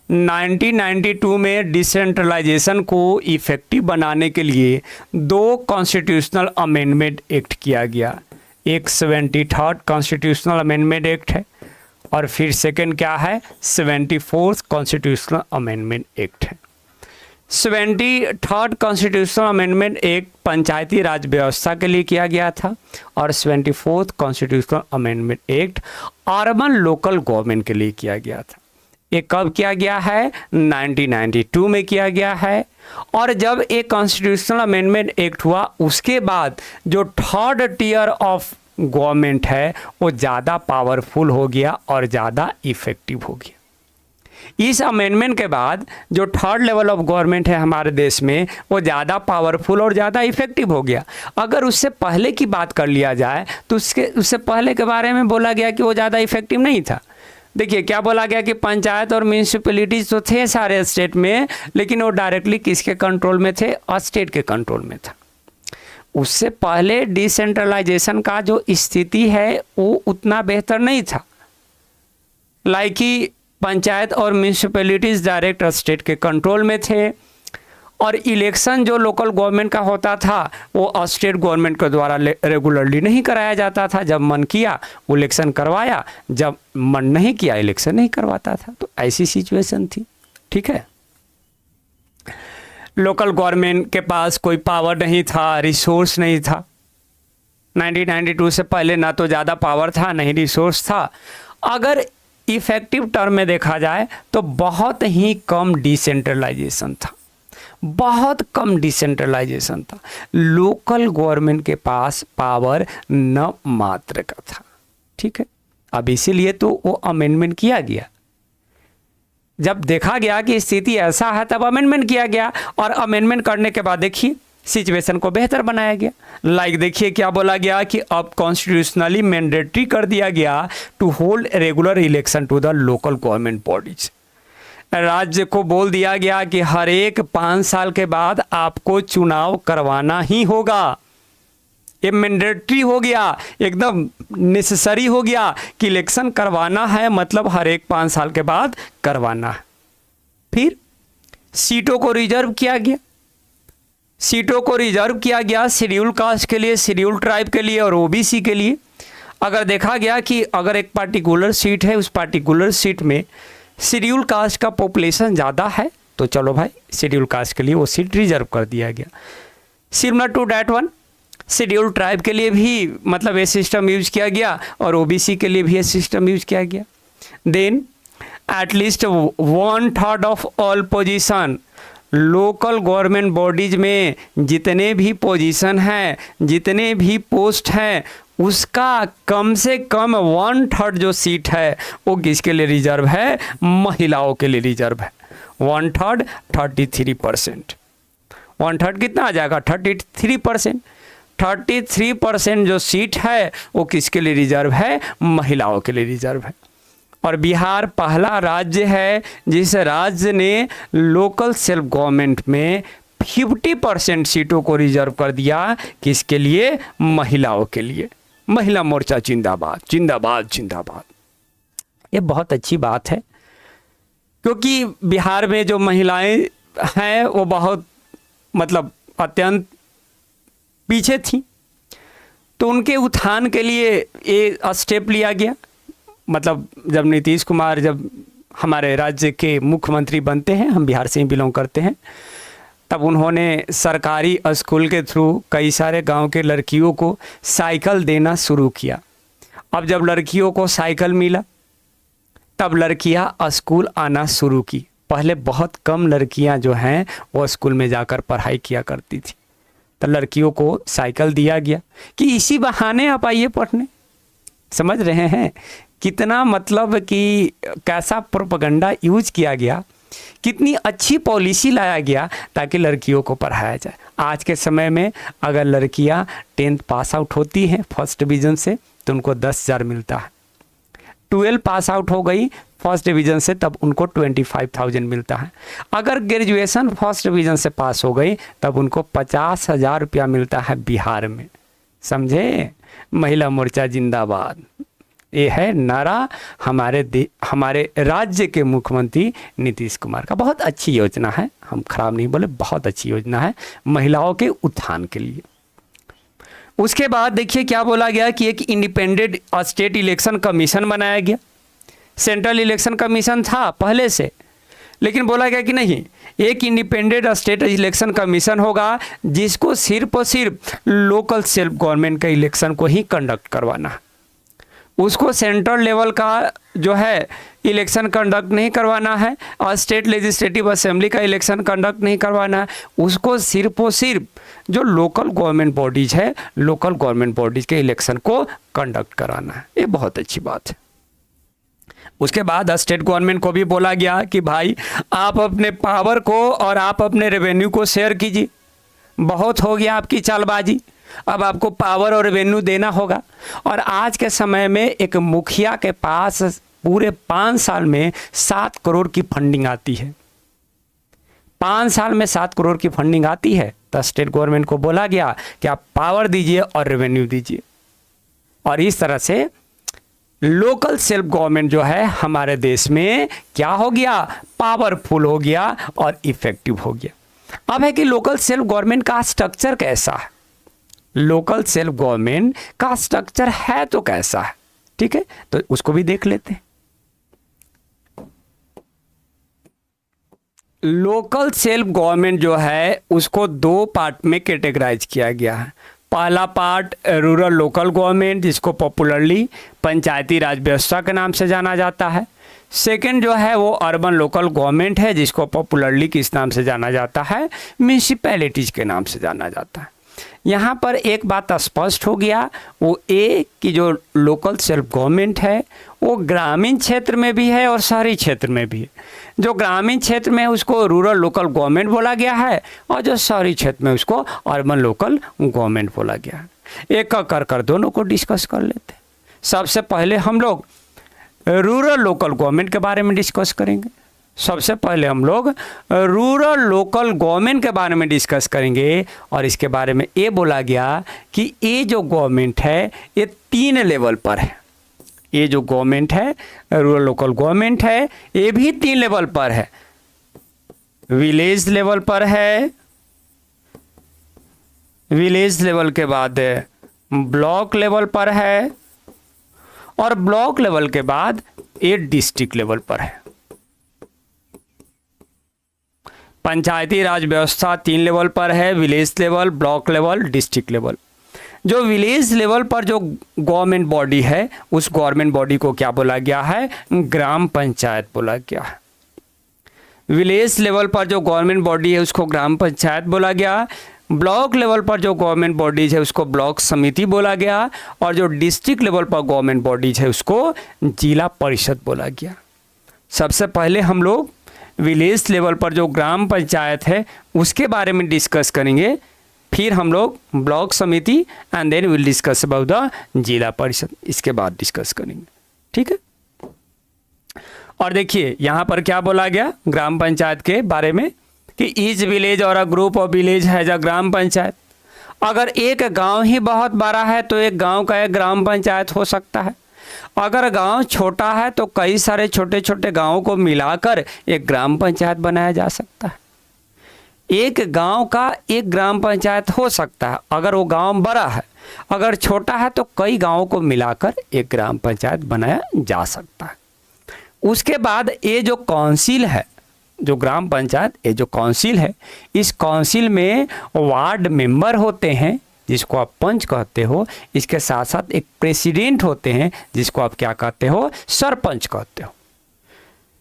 1992 में डिसेंट्रलाइजेशन को इफ़ेक्टिव बनाने के लिए 2 कॉन्स्टिट्यूशनल अमेंडमेंट एक्ट किया गया। एक 73rd कॉन्स्टिट्यूशनल अमेंडमेंट एक्ट है और फिर सेकंड क्या है, 74th कॉन्स्टिट्यूशनल अमेंडमेंट एक्ट है। 73rd कॉन्स्टिट्यूशनल अमेंडमेंट एक पंचायती राज व्यवस्था के लिए किया गया था और 74th constitutional amendment act urban local government के लिए किया गया था। ये कब किया गया है, 1992 में किया गया है। और जब एक कॉन्स्टिट्यूशनल अमेंडमेंट एक्ट हुआ उसके बाद जो 3rd टियर ऑफ गवर्नमेंट है वो ज़्यादा पावरफुल हो गया और ज़्यादा इफ़ेक्टिव हो गया। इस अमेंडमेंट के बाद जो 3rd लेवल ऑफ गवर्नमेंट है हमारे देश में वो ज़्यादा पावरफुल और ज़्यादा इफेक्टिव हो गया। अगर उससे पहले की बात कर लिया जाए तो उससे पहले के बारे में बोला गया कि वो ज़्यादा इफेक्टिव नहीं था। देखिए क्या बोला गया कि पंचायत और म्यूनिसिपैलिटीज तो थे सारे स्टेट में, लेकिन वो डायरेक्टली किसके कंट्रोल में थे, स्टेट के कंट्रोल में था। उससे पहले डिसेंट्रलाइजेशन का जो स्थिति है वो उतना बेहतर नहीं था। लाइक कि पंचायत और म्यूनिसिपैलिटीज़ डायरेक्ट स्टेट के कंट्रोल में थे और इलेक्शन जो लोकल गवर्नमेंट का होता था वो स्टेट गवर्नमेंट के द्वारा रेगुलरली नहीं कराया जाता था। जब मन किया इलेक्शन करवाया, जब मन नहीं किया इलेक्शन नहीं करवाता था। तो ऐसी सिचुएशन थी। ठीक है, लोकल गवर्नमेंट के पास कोई पावर नहीं था, रिसोर्स नहीं था। 1992 से पहले ना तो ज़्यादा पावर था नहीं रिसोर्स था। अगर इफेक्टिव टर्म में देखा जाए तो बहुत ही कम डिसेंट्रलाइजेशन था, बहुत कम डिसेंट्रलाइजेशन था। लोकल गवर्नमेंट के पास पावर न मात्र का था। ठीक है, अब इसीलिए तो वो अमेंडमेंट किया गया। जब देखा गया कि स्थिति ऐसा है तब अमेंडमेंट किया गया और अमेंडमेंट करने के बाद देखिए सिचुएशन को बेहतर बनाया गया। लाइक देखिए क्या बोला गया कि अब कॉन्स्टिट्यूशनली मैंडेटरी कर दिया गया to hold regular election to the local government bodies. राज्य को बोल दिया गया कि हर एक 5 साल के बाद आपको चुनाव करवाना ही होगा। ये मैंडेटरी हो गया, एकदम नेसेसरी हो गया कि इलेक्शन करवाना है, मतलब हर एक 5 साल के बाद करवाना है। फिर सीटों को रिजर्व किया गया, सीटों को रिजर्व किया गया शेड्यूल कास्ट के लिए, शेड्यूल ट्राइब के लिए और ओबीसी के लिए। अगर देखा गया कि अगर एक पार्टिकुलर सीट है, उस पार्टिकुलर सीट में शेड्यूल कास्ट का पॉपुलेशन ज़्यादा है तो चलो भाई शेड्यूल कास्ट के लिए वो सीट रिजर्व कर दिया गया। Similar to that one, schedule tribe के लिए भी मतलब ये सिस्टम यूज किया गया और ओबीसी के लिए भी ये सिस्टम यूज किया गया। Then at least 1/3 of all position, local government bodies में जितने भी पोजीशन हैं, जितने भी पोस्ट हैं, उसका कम से कम 1/3 जो सीट है वो किसके लिए रिजर्व है? महिलाओं के लिए रिजर्व है। 1/3 33%, 1/3 कितना आ जाएगा? 33%। 33% जो सीट है वो किसके लिए रिजर्व है? महिलाओं के लिए रिजर्व है। और बिहार पहला राज्य है जिस राज्य ने लोकल सेल्फ गवर्नमेंट में 50% सीटों को रिजर्व कर दिया, किसके लिए? महिलाओं के लिए। महिला मोर्चा जिंदाबाद जिंदाबाद जिंदाबाद। ये बहुत अच्छी बात है क्योंकि बिहार में जो महिलाएं हैं वो बहुत मतलब अत्यंत पीछे थी, तो उनके उत्थान के लिए ये स्टेप लिया गया। मतलब जब नीतीश कुमार जब हमारे राज्य के मुख्यमंत्री बनते हैं, हम बिहार से ही बिलोंग करते हैं, तब उन्होंने सरकारी स्कूल के थ्रू कई सारे गांव के लड़कियों को साइकिल देना शुरू किया। अब जब लड़कियों को साइकिल मिला तब लड़कियां स्कूल आना शुरू की। पहले बहुत कम लड़कियां जो हैं वो स्कूल में जाकर पढ़ाई किया करती थी, तो लड़कियों को साइकिल दिया गया कि इसी बहाने आप आइए पढ़ने। समझ रहे हैं कितना मतलब कि कैसा प्रोपेगेंडा यूज किया गया, कितनी अच्छी पॉलिसी लाया गया ताकि लड़कियों को पढ़ाया जाए। आज के समय में अगर लड़कियां 10th पास आउट होती हैं फर्स्ट डिवीज़न से तो उनको 10,000 मिलता है। 12 पास आउट हो गई फर्स्ट डिवीज़न से तब उनको 25,000 मिलता है। अगर ग्रेजुएशन फर्स्ट डिवीज़न से पास हो गई तब उनको 50,000 रुपया मिलता है बिहार में। समझे? महिला मोर्चा जिंदाबाद। ये है नारा हमारे राज्य के मुख्यमंत्री नीतीश कुमार का। बहुत अच्छी योजना है, हम खराब नहीं बोले, बहुत अच्छी योजना है महिलाओं के उत्थान के लिए। उसके बाद देखिए क्या बोला गया कि एक इंडिपेंडेंट स्टेट इलेक्शन कमीशन बनाया गया। सेंट्रल इलेक्शन कमीशन था पहले से, लेकिन बोला गया कि नहीं, एक इंडिपेंडेंट स्टेट इलेक्शन कमीशन होगा जिसको सिर्फ और सिर्फ लोकल सेल्फ गवर्नमेंट का इलेक्शन को ही कंडक्ट करवाना है। उसको सेंट्रल लेवल का जो है इलेक्शन कंडक्ट नहीं करवाना है और स्टेट लेजिस्लेटिव असेंबली का इलेक्शन कंडक्ट नहीं करवाना है। उसको सिर्फ और सिर्फ जो लोकल गवर्नमेंट बॉडीज है, लोकल गवर्नमेंट बॉडीज के इलेक्शन को कंडक्ट कराना है। ये बहुत अच्छी बात है। उसके बाद स्टेट गवर्नमेंट को भी बोला गया कि भाई आप अपने पावर को और आप अपने रेवेन्यू को शेयर कीजिए। बहुत हो गया आपकी चालबाजी, अब आपको पावर और रेवेन्यू देना होगा। और आज के समय में एक मुखिया के पास पूरे 5 साल में 7 करोड़ की फंडिंग आती है। 5 साल में 7 करोड़ की फंडिंग आती है तो स्टेट गवर्नमेंट को बोला गया कि आप पावर दीजिए और रेवेन्यू दीजिए। और इस तरह से लोकल सेल्फ गवर्नमेंट जो है हमारे देश में क्या हो गया? पावरफुल हो गया और इफेक्टिव हो गया। अब है कि लोकल सेल्फ गवर्नमेंट का स्ट्रक्चर कैसा है? लोकल सेल्फ गवर्नमेंट का स्ट्रक्चर है तो कैसा है? ठीक है, तो उसको भी देख लेते हैं। लोकल सेल्फ गवर्नमेंट जो है उसको 2 पार्ट में कैटेगराइज किया गया है। पहला पार्ट रूरल लोकल गवर्नमेंट, जिसको पॉपुलरली पंचायती राज व्यवस्था के नाम से जाना जाता है। सेकंड जो है वो अर्बन लोकल गवर्नमेंट है, जिसको पॉपुलरली किस नाम से जाना जाता है? म्यूनिसिपैलिटीज के नाम से जाना जाता है। यहाँ पर एक बात स्पष्ट हो गया, वो ये कि जो लोकल सेल्फ गवर्नमेंट है वो ग्रामीण क्षेत्र में भी है और शहरी क्षेत्र में भी है। जो ग्रामीण क्षेत्र में उसको रूरल लोकल गवर्नमेंट बोला गया है और जो शहरी क्षेत्र में उसको अर्बन लोकल गवर्नमेंट बोला गया है। एक कर दोनों को डिस्कस कर लेते हैं। सबसे पहले हम लोग रूरल लोकल गवर्नमेंट के बारे में डिस्कस करेंगे। सबसे पहले हम लोग रूरल लोकल गवर्नमेंट के बारे में डिस्कस करेंगे और इसके बारे में ये बोला गया कि ये जो गवर्नमेंट है ये 3 लेवल पर है। ये जो गवर्नमेंट है रूरल लोकल गवर्नमेंट है ये भी 3 लेवल पर है। विलेज लेवल पर है, विलेज लेवल के बाद ब्लॉक लेवल पर है और ब्लॉक लेवल के बाद ये डिस्ट्रिक्ट लेवल पर है। पंचायती राज व्यवस्था 3 लेवल पर है, village level, block level, district level. जो विलेज लेवल पर जो गवर्नमेंट बॉडी है उस गवर्नमेंट बॉडी को क्या बोला गया है? ग्राम पंचायत बोला गया है। विलेज लेवल पर जो गवर्नमेंट बॉडी है उसको ग्राम पंचायत बोला गया, ब्लॉक लेवल पर जो गवर्नमेंट बॉडीज है उसको ब्लॉक समिति बोला गया, और जो डिस्ट्रिक्ट लेवल पर गवर्नमेंट बॉडीज है उसको जिला परिषद बोला गया। सबसे पहले हम लोग विलेज लेवल पर जो ग्राम पंचायत है उसके बारे में डिस्कस करेंगे, फिर हम लोग block samiti and then will discuss about the zila parishad, इसके बाद डिस्कस करेंगे। ठीक है। और देखिए यहाँ पर क्या बोला गया ग्राम पंचायत के बारे में कि ईच विलेज और अ ग्रुप ऑफ विलेज है जो ग्राम पंचायत। अगर एक गांव ही बहुत बड़ा है तो एक गांव का एक ग्राम पंचायत हो सकता है। अगर गांव छोटा है तो कई सारे छोटे छोटे गांवों को मिलाकर एक ग्राम पंचायत बनाया जा सकता है। एक गांव का एक ग्राम पंचायत हो सकता है अगर वो गांव बड़ा है, अगर छोटा है तो कई गांवों को मिलाकर एक ग्राम पंचायत बनाया जा सकता है। उसके बाद ये जो काउंसिल है, जो ग्राम पंचायत, ये जो काउंसिल है, इस काउंसिल में वार्ड मेंबर होते हैं जिसको आप पंच कहते हो, इसके साथ साथ एक प्रेसिडेंट होते हैं जिसको आप क्या कहते हो? सरपंच कहते हो।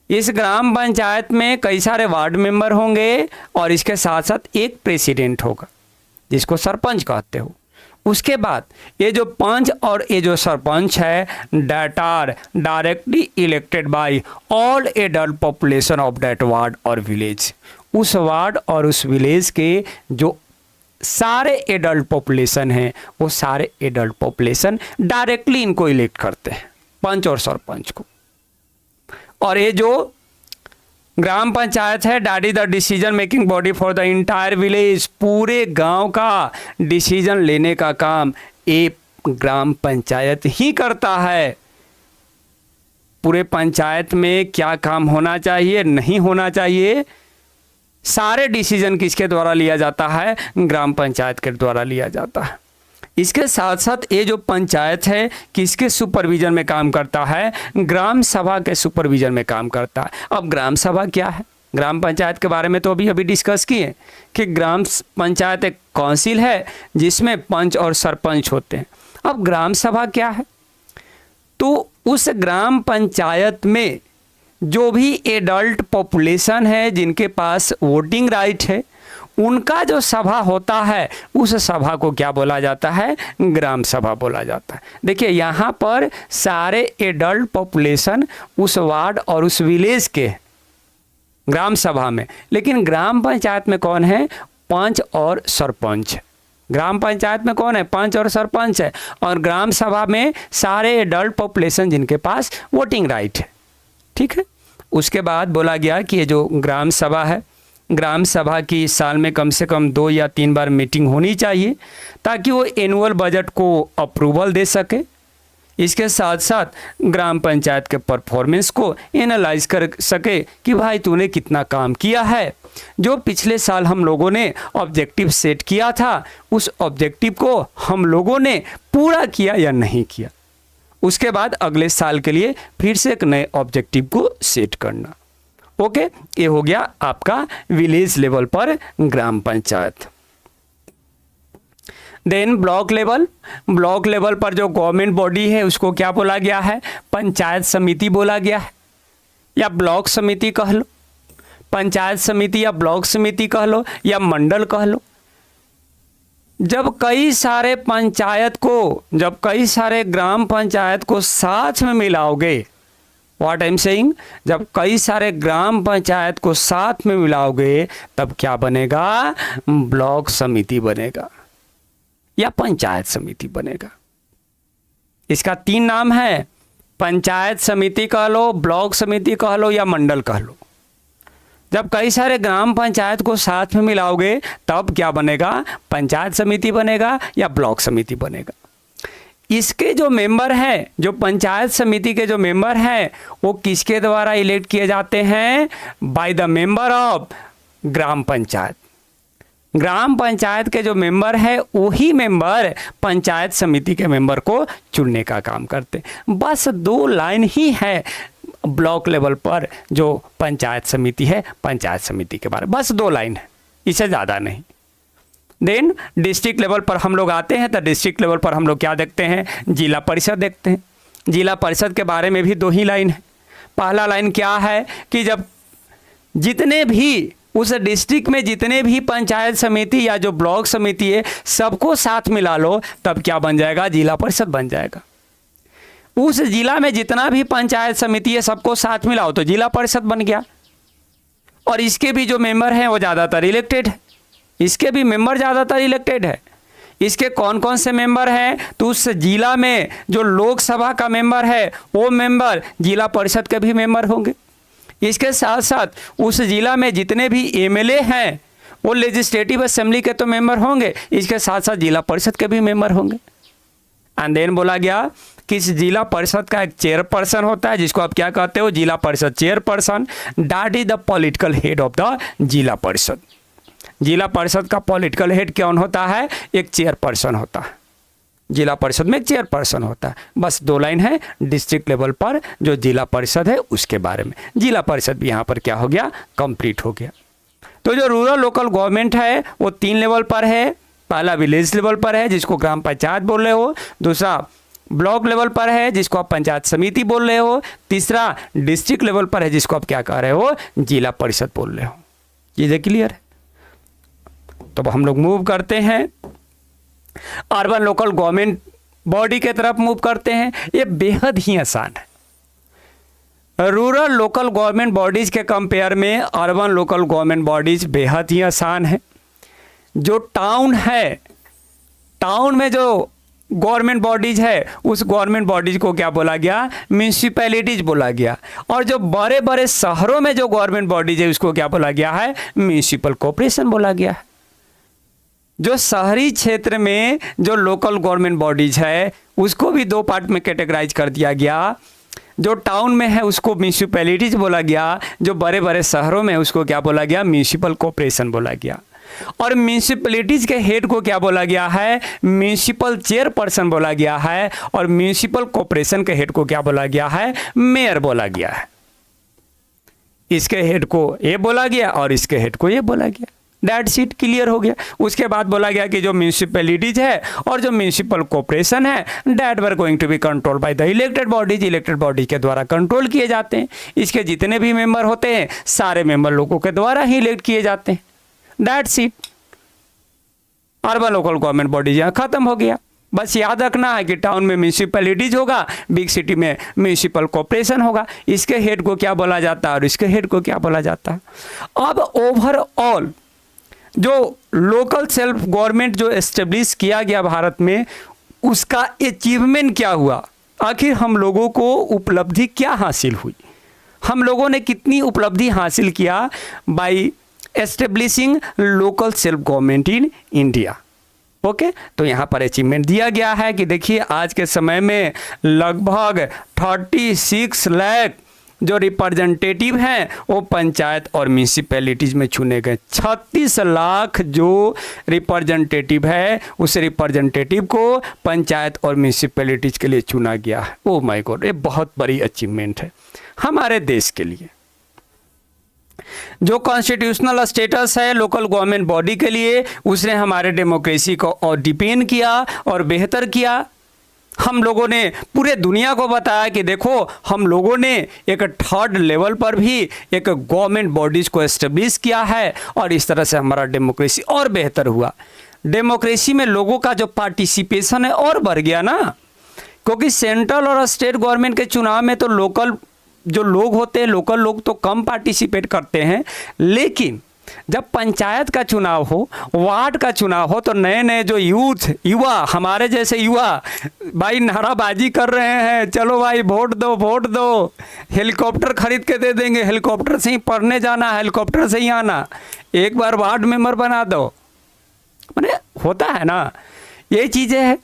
इस ग्राम पंचायत में कई सारे वार्ड मेंबर होंगे और इसके साथ साथ एक प्रेसिडेंट होगा जिसको सरपंच कहते हो। उसके बाद ये जो पंच और ये जो सरपंच है that are directly elected by all adult population of that ward और विलेज। उस वार्ड और उस विलेज के जो सारे एडल्ट पॉपुलेशन हैं वो सारे एडल्ट पॉपुलेशन डायरेक्टली इनको इलेक्ट करते हैं, पंच और सरपंच को। और ये जो ग्राम पंचायत है that is the decision making body for the entire village. पूरे गांव का डिसीजन लेने का काम ये ग्राम पंचायत ही करता है। पूरे पंचायत में क्या काम होना चाहिए, नहीं होना चाहिए, सारे डिसीजन किसके द्वारा लिया जाता है? ग्राम पंचायत के द्वारा लिया जाता है। इसके साथ साथ ये जो पंचायत है किसके सुपरविजन में काम करता है? ग्राम सभा के सुपरविजन में काम करता है। अब ग्राम सभा क्या है? ग्राम पंचायत के बारे में तो अभी डिस्कस किए कि ग्राम पंचायत एक काउंसिल है जिसमें पंच और सरपंच होते हैं। अब ग्राम सभा क्या है? तो उस ग्राम पंचायत में जो भी एडल्ट पॉपुलेशन है जिनके पास वोटिंग राइट है उनका जो सभा होता है उस सभा को क्या बोला जाता है? ग्राम सभा बोला जाता है। देखिए यहाँ पर सारे एडल्ट पॉपुलेशन उस वार्ड और उस विलेज के ग्राम सभा में, लेकिन ग्राम पंचायत में कौन है? पंच और सरपंच। ग्राम पंचायत में कौन है? पंच और सरपंच है। और ग्राम सभा में सारे एडल्ट पॉपुलेशन जिनके पास वोटिंग राइट है। ठीक है। उसके बाद बोला गया कि ये जो ग्राम सभा है, ग्राम सभा की साल में कम से कम 2 या 3 बार मीटिंग होनी चाहिए ताकि वो एनुअल बजट को अप्रूवल दे सके। इसके साथ साथ ग्राम पंचायत के परफॉर्मेंस को एनालाइज कर सके कि भाई तूने कितना काम किया है। जो पिछले साल हम लोगों ने ऑब्जेक्टिव सेट किया था उस ऑब्जेक्टिव को हम लोगों ने पूरा किया या नहीं किया। उसके बाद अगले साल के लिए फिर से एक नए ऑब्जेक्टिव को सेट करना। ओके, ये हो गया आपका विलेज लेवल पर gram panchayat. Then block level. Block level पर जो गवर्नमेंट बॉडी है उसको क्या बोला गया है? पंचायत समिति बोला गया है, या ब्लॉक समिति कह लो, पंचायत समिति या ब्लॉक समिति कह लो, या मंडल कह लो। जब कई सारे पंचायत को, जब कई सारे ग्राम पंचायत को साथ में मिलाओगे, व्हाट आई एम सेइंग, जब कई सारे ग्राम पंचायत को साथ में मिलाओगे तब क्या बनेगा? ब्लॉक समिति बनेगा या पंचायत समिति बनेगा। इसका 3 नाम है, पंचायत समिति कह लो, ब्लॉक समिति कह लो, या मंडल कह लो। जब कई सारे ग्राम पंचायत को साथ में मिलाओगे तब क्या बनेगा? पंचायत समिति बनेगा या ब्लॉक समिति बनेगा। इसके जो मेंबर हैं, जो पंचायत समिति के जो मेंबर हैं वो किसके द्वारा इलेक्ट किए जाते हैं? By the member of gram panchayat. ग्राम पंचायत के जो मेंबर है वही मेंबर पंचायत समिति के मेंबर को चुनने का काम करते हैं। बस 2 लाइन ही है ब्लॉक लेवल पर जो पंचायत समिति है, पंचायत समिति के बारे में बस 2 लाइन है, इससे ज़्यादा नहीं। देन डिस्ट्रिक्ट लेवल पर हम लोग आते हैं तो डिस्ट्रिक्ट लेवल पर हम लोग क्या देखते हैं, जिला परिषद देखते हैं। जिला परिषद के बारे में भी 2 ही लाइन है। पहला लाइन क्या है कि जब जितने भी उस डिस्ट्रिक्ट में जितने भी पंचायत समिति या जो ब्लॉक समिति है सबको साथ मिला लो, तब क्या बन जाएगा, जिला परिषद बन जाएगा। उस जिला में जितना भी पंचायत समिति है सबको साथ मिलाओ तो जिला परिषद बन गया। और इसके भी जो मेंबर हैं वो ज़्यादातर इलेक्टेड है, इसके भी मेंबर ज़्यादातर इलेक्टेड है। इसके कौन कौन से मेंबर हैं, तो उस जिला में जो लोकसभा का मेंबर है वो मेंबर जिला परिषद के भी मेंबर होंगे। इसके साथ साथ उस जिला में जितने भी एमएलए हैं वो लेजिस्लेटिव असेंबली के तो मेंबर होंगे, इसके साथ साथ जिला परिषद के भी मेंबर होंगे। एंड देन बोला गया कि इस जिला परिषद का एक चेयरपर्सन होता है, जिसको आप क्या कहते हो, जिला परिषद chairperson. That is the political head of the zila परिषद। जिला परिषद का पॉलिटिकल हेड कौन होता है, एक चेयरपर्सन होता है। जिला परिषद में एक चेयरपर्सन होता है। बस 2 लाइन है डिस्ट्रिक्ट लेवल पर जो जिला परिषद है उसके बारे में। जिला परिषद भी यहाँ पर क्या हो गया, कंप्लीट हो गया। तो जो रूरल लोकल गवर्नमेंट है वो 3 लेवल पर है। पहला विलेज लेवल पर है जिसको ग्राम पंचायत बोल रहे हो, दूसरा ब्लॉक लेवल पर है जिसको आप पंचायत समिति बोल रहे हो, तीसरा डिस्ट्रिक्ट लेवल पर है जिसको आप क्या कह रहे हो, जिला परिषद बोल रहे हो। चीज़ें क्लियर है? तो हम लोग मूव करते हैं अर्बन लोकल गवर्नमेंट बॉडी के तरफ मूव करते हैं। ये बेहद ही आसान है। रूरल लोकल गवर्नमेंट बॉडीज के कंपेयर में अर्बन लोकल गवर्नमेंट बॉडीज बेहद ही आसान है। जो टाउन है, टाउन में जो गवर्नमेंट बॉडीज है उस गवर्नमेंट बॉडीज को क्या बोला गया, म्यूनिसिपैलिटीज बोला गया। और जो बड़े बड़े शहरों में जो गवर्नमेंट बॉडीज है उसको क्या बोला गया है, म्यूनिसिपल कॉर्पोरेशन बोला गया है। जो शहरी क्षेत्र में जो लोकल गवर्नमेंट बॉडीज है उसको भी 2 पार्ट में कैटेगराइज कर दिया गया। जो टाउन में है उसको म्यूनिसिपैलिटीज बोला गया, जो बड़े बड़े शहरों में उसको क्या बोला गया, म्यूनिसिपल कॉर्पोरेशन बोला गया। और म्यूनिसिपैलिटीज के हेड को क्या बोला गया है, म्यूनिसिपल चेयरपर्सन बोला गया है। और म्यूनिसिपल कॉर्पोरेशन के हेड को क्या बोला गया है, मेयर बोला गया है। इसके हेड को ये बोला गया और इसके हेड को ये बोला गया। दैट सीट क्लियर हो गया। उसके बाद बोला गया कि जो म्यूनिसिपैलिटीज है और जो म्यूनिसिपल कॉर्पोरेशन है that were going to be control by the elected bodies. Elected body के द्वारा कंट्रोल किए जाते हैं। इसके जितने भी मेंबर होते हैं सारे मेंबर लोगों के द्वारा ही इलेक्ट किए जाते हैं। That seat urban local government bodies यहाँ खत्म हो गया। बस याद रखना है कि टाउन में म्यूनिसिपैलिटीज होगा, बिग सिटी में म्यूनिसिपल कॉर्पोरेशन होगा। इसके हेड को क्या बोला जाता है और इसके हेड को क्या बोला जाता है। अब ओवरऑल जो लोकल सेल्फ गवर्नमेंट जो एस्टेब्लिश किया गया भारत में, उसका अचीवमेंट क्या हुआ, आखिर हम लोगों को उपलब्धि क्या हासिल हुई, हम लोगों ने कितनी उपलब्धि हासिल किया by establishing local self government in India. Okay, तो यहाँ पर अचीवमेंट दिया गया है कि देखिए आज के समय में लगभग 36 लाख जो रिप्रेजेंटेटिव हैं वो पंचायत और म्यूनिसिपैलिटीज में चुने गए। 36 लाख जो रिप्रेजेंटेटिव है उस रिप्रेजेंटेटिव को पंचायत और म्यूनिसिपैलिटीज के लिए चुना गया है। ओह माय गॉड, ये बहुत बड़ी अचीवमेंट है हमारे देश के लिए। जो कॉन्स्टिट्यूशनल स्टेटस है लोकल गवर्नमेंट बॉडी के लिए, उसने हमारे डेमोक्रेसी को और डिपेंड किया और बेहतर किया। हम लोगों ने पूरे दुनिया को बताया कि देखो हम लोगों ने एक 3rd लेवल पर भी एक गवर्नमेंट बॉडीज़ को एस्टेब्लिश किया है और इस तरह से हमारा डेमोक्रेसी और बेहतर हुआ। डेमोक्रेसी में लोगों का जो पार्टिसिपेशन है और बढ़ गया ना, क्योंकि सेंट्रल और स्टेट गवर्नमेंट के चुनाव में तो लोकल जो लोग होते हैं, लोकल लोग तो कम पार्टिसिपेट करते हैं, लेकिन जब पंचायत का चुनाव हो, वार्ड का चुनाव हो, तो नए नए जो युवा हमारे जैसे युवा भाई नाराबाजी कर रहे हैं, चलो भाई वोट दो वोट दो, हेलीकॉप्टर खरीद के दे देंगे, हेलीकॉप्टर से ही पढ़ने जाना, हेलीकॉप्टर से ही आना, एक बार वार्ड मेंबर बना दो। मैंने होता है ना ये चीज़ें हैं।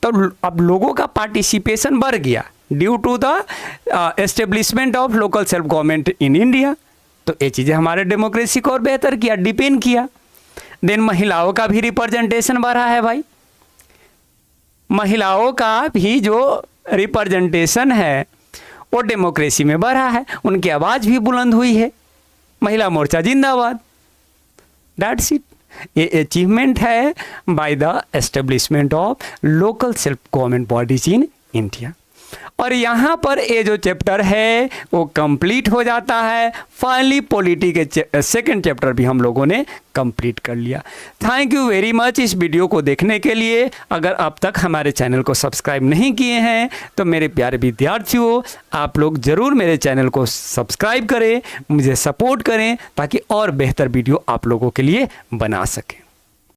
तो अब लोगों का पार्टिसिपेशन बढ़ गया due to the establishment of local self government in India. तो ये चीज़ें हमारे डेमोक्रेसी को और बेहतर किया, डिपेंड किया। देन महिलाओं का भी रिप्रेजेंटेशन बढ़ा है भाई। महिलाओं का भी जो रिप्रेजेंटेशन है वो डेमोक्रेसी में बढ़ा है, उनकी आवाज़ भी बुलंद हुई है। महिला मोर्चा जिंदाबाद। That's it. ये अचीवमेंट है by the establishment of local self government bodies in India. और यहाँ पर ये जो चैप्टर है वो कंप्लीट हो जाता है। फाइनली पॉलिटी के सेकंड चैप्टर भी हम लोगों ने कंप्लीट कर लिया। थैंक यू वेरी मच इस वीडियो को देखने के लिए। अगर अब तक हमारे चैनल को सब्सक्राइब नहीं किए हैं तो मेरे प्यारे विद्यार्थियों, आप लोग ज़रूर मेरे चैनल को सब्सक्राइब करें, मुझे सपोर्ट करें ताकि और बेहतर वीडियो आप लोगों के लिए बना सकें।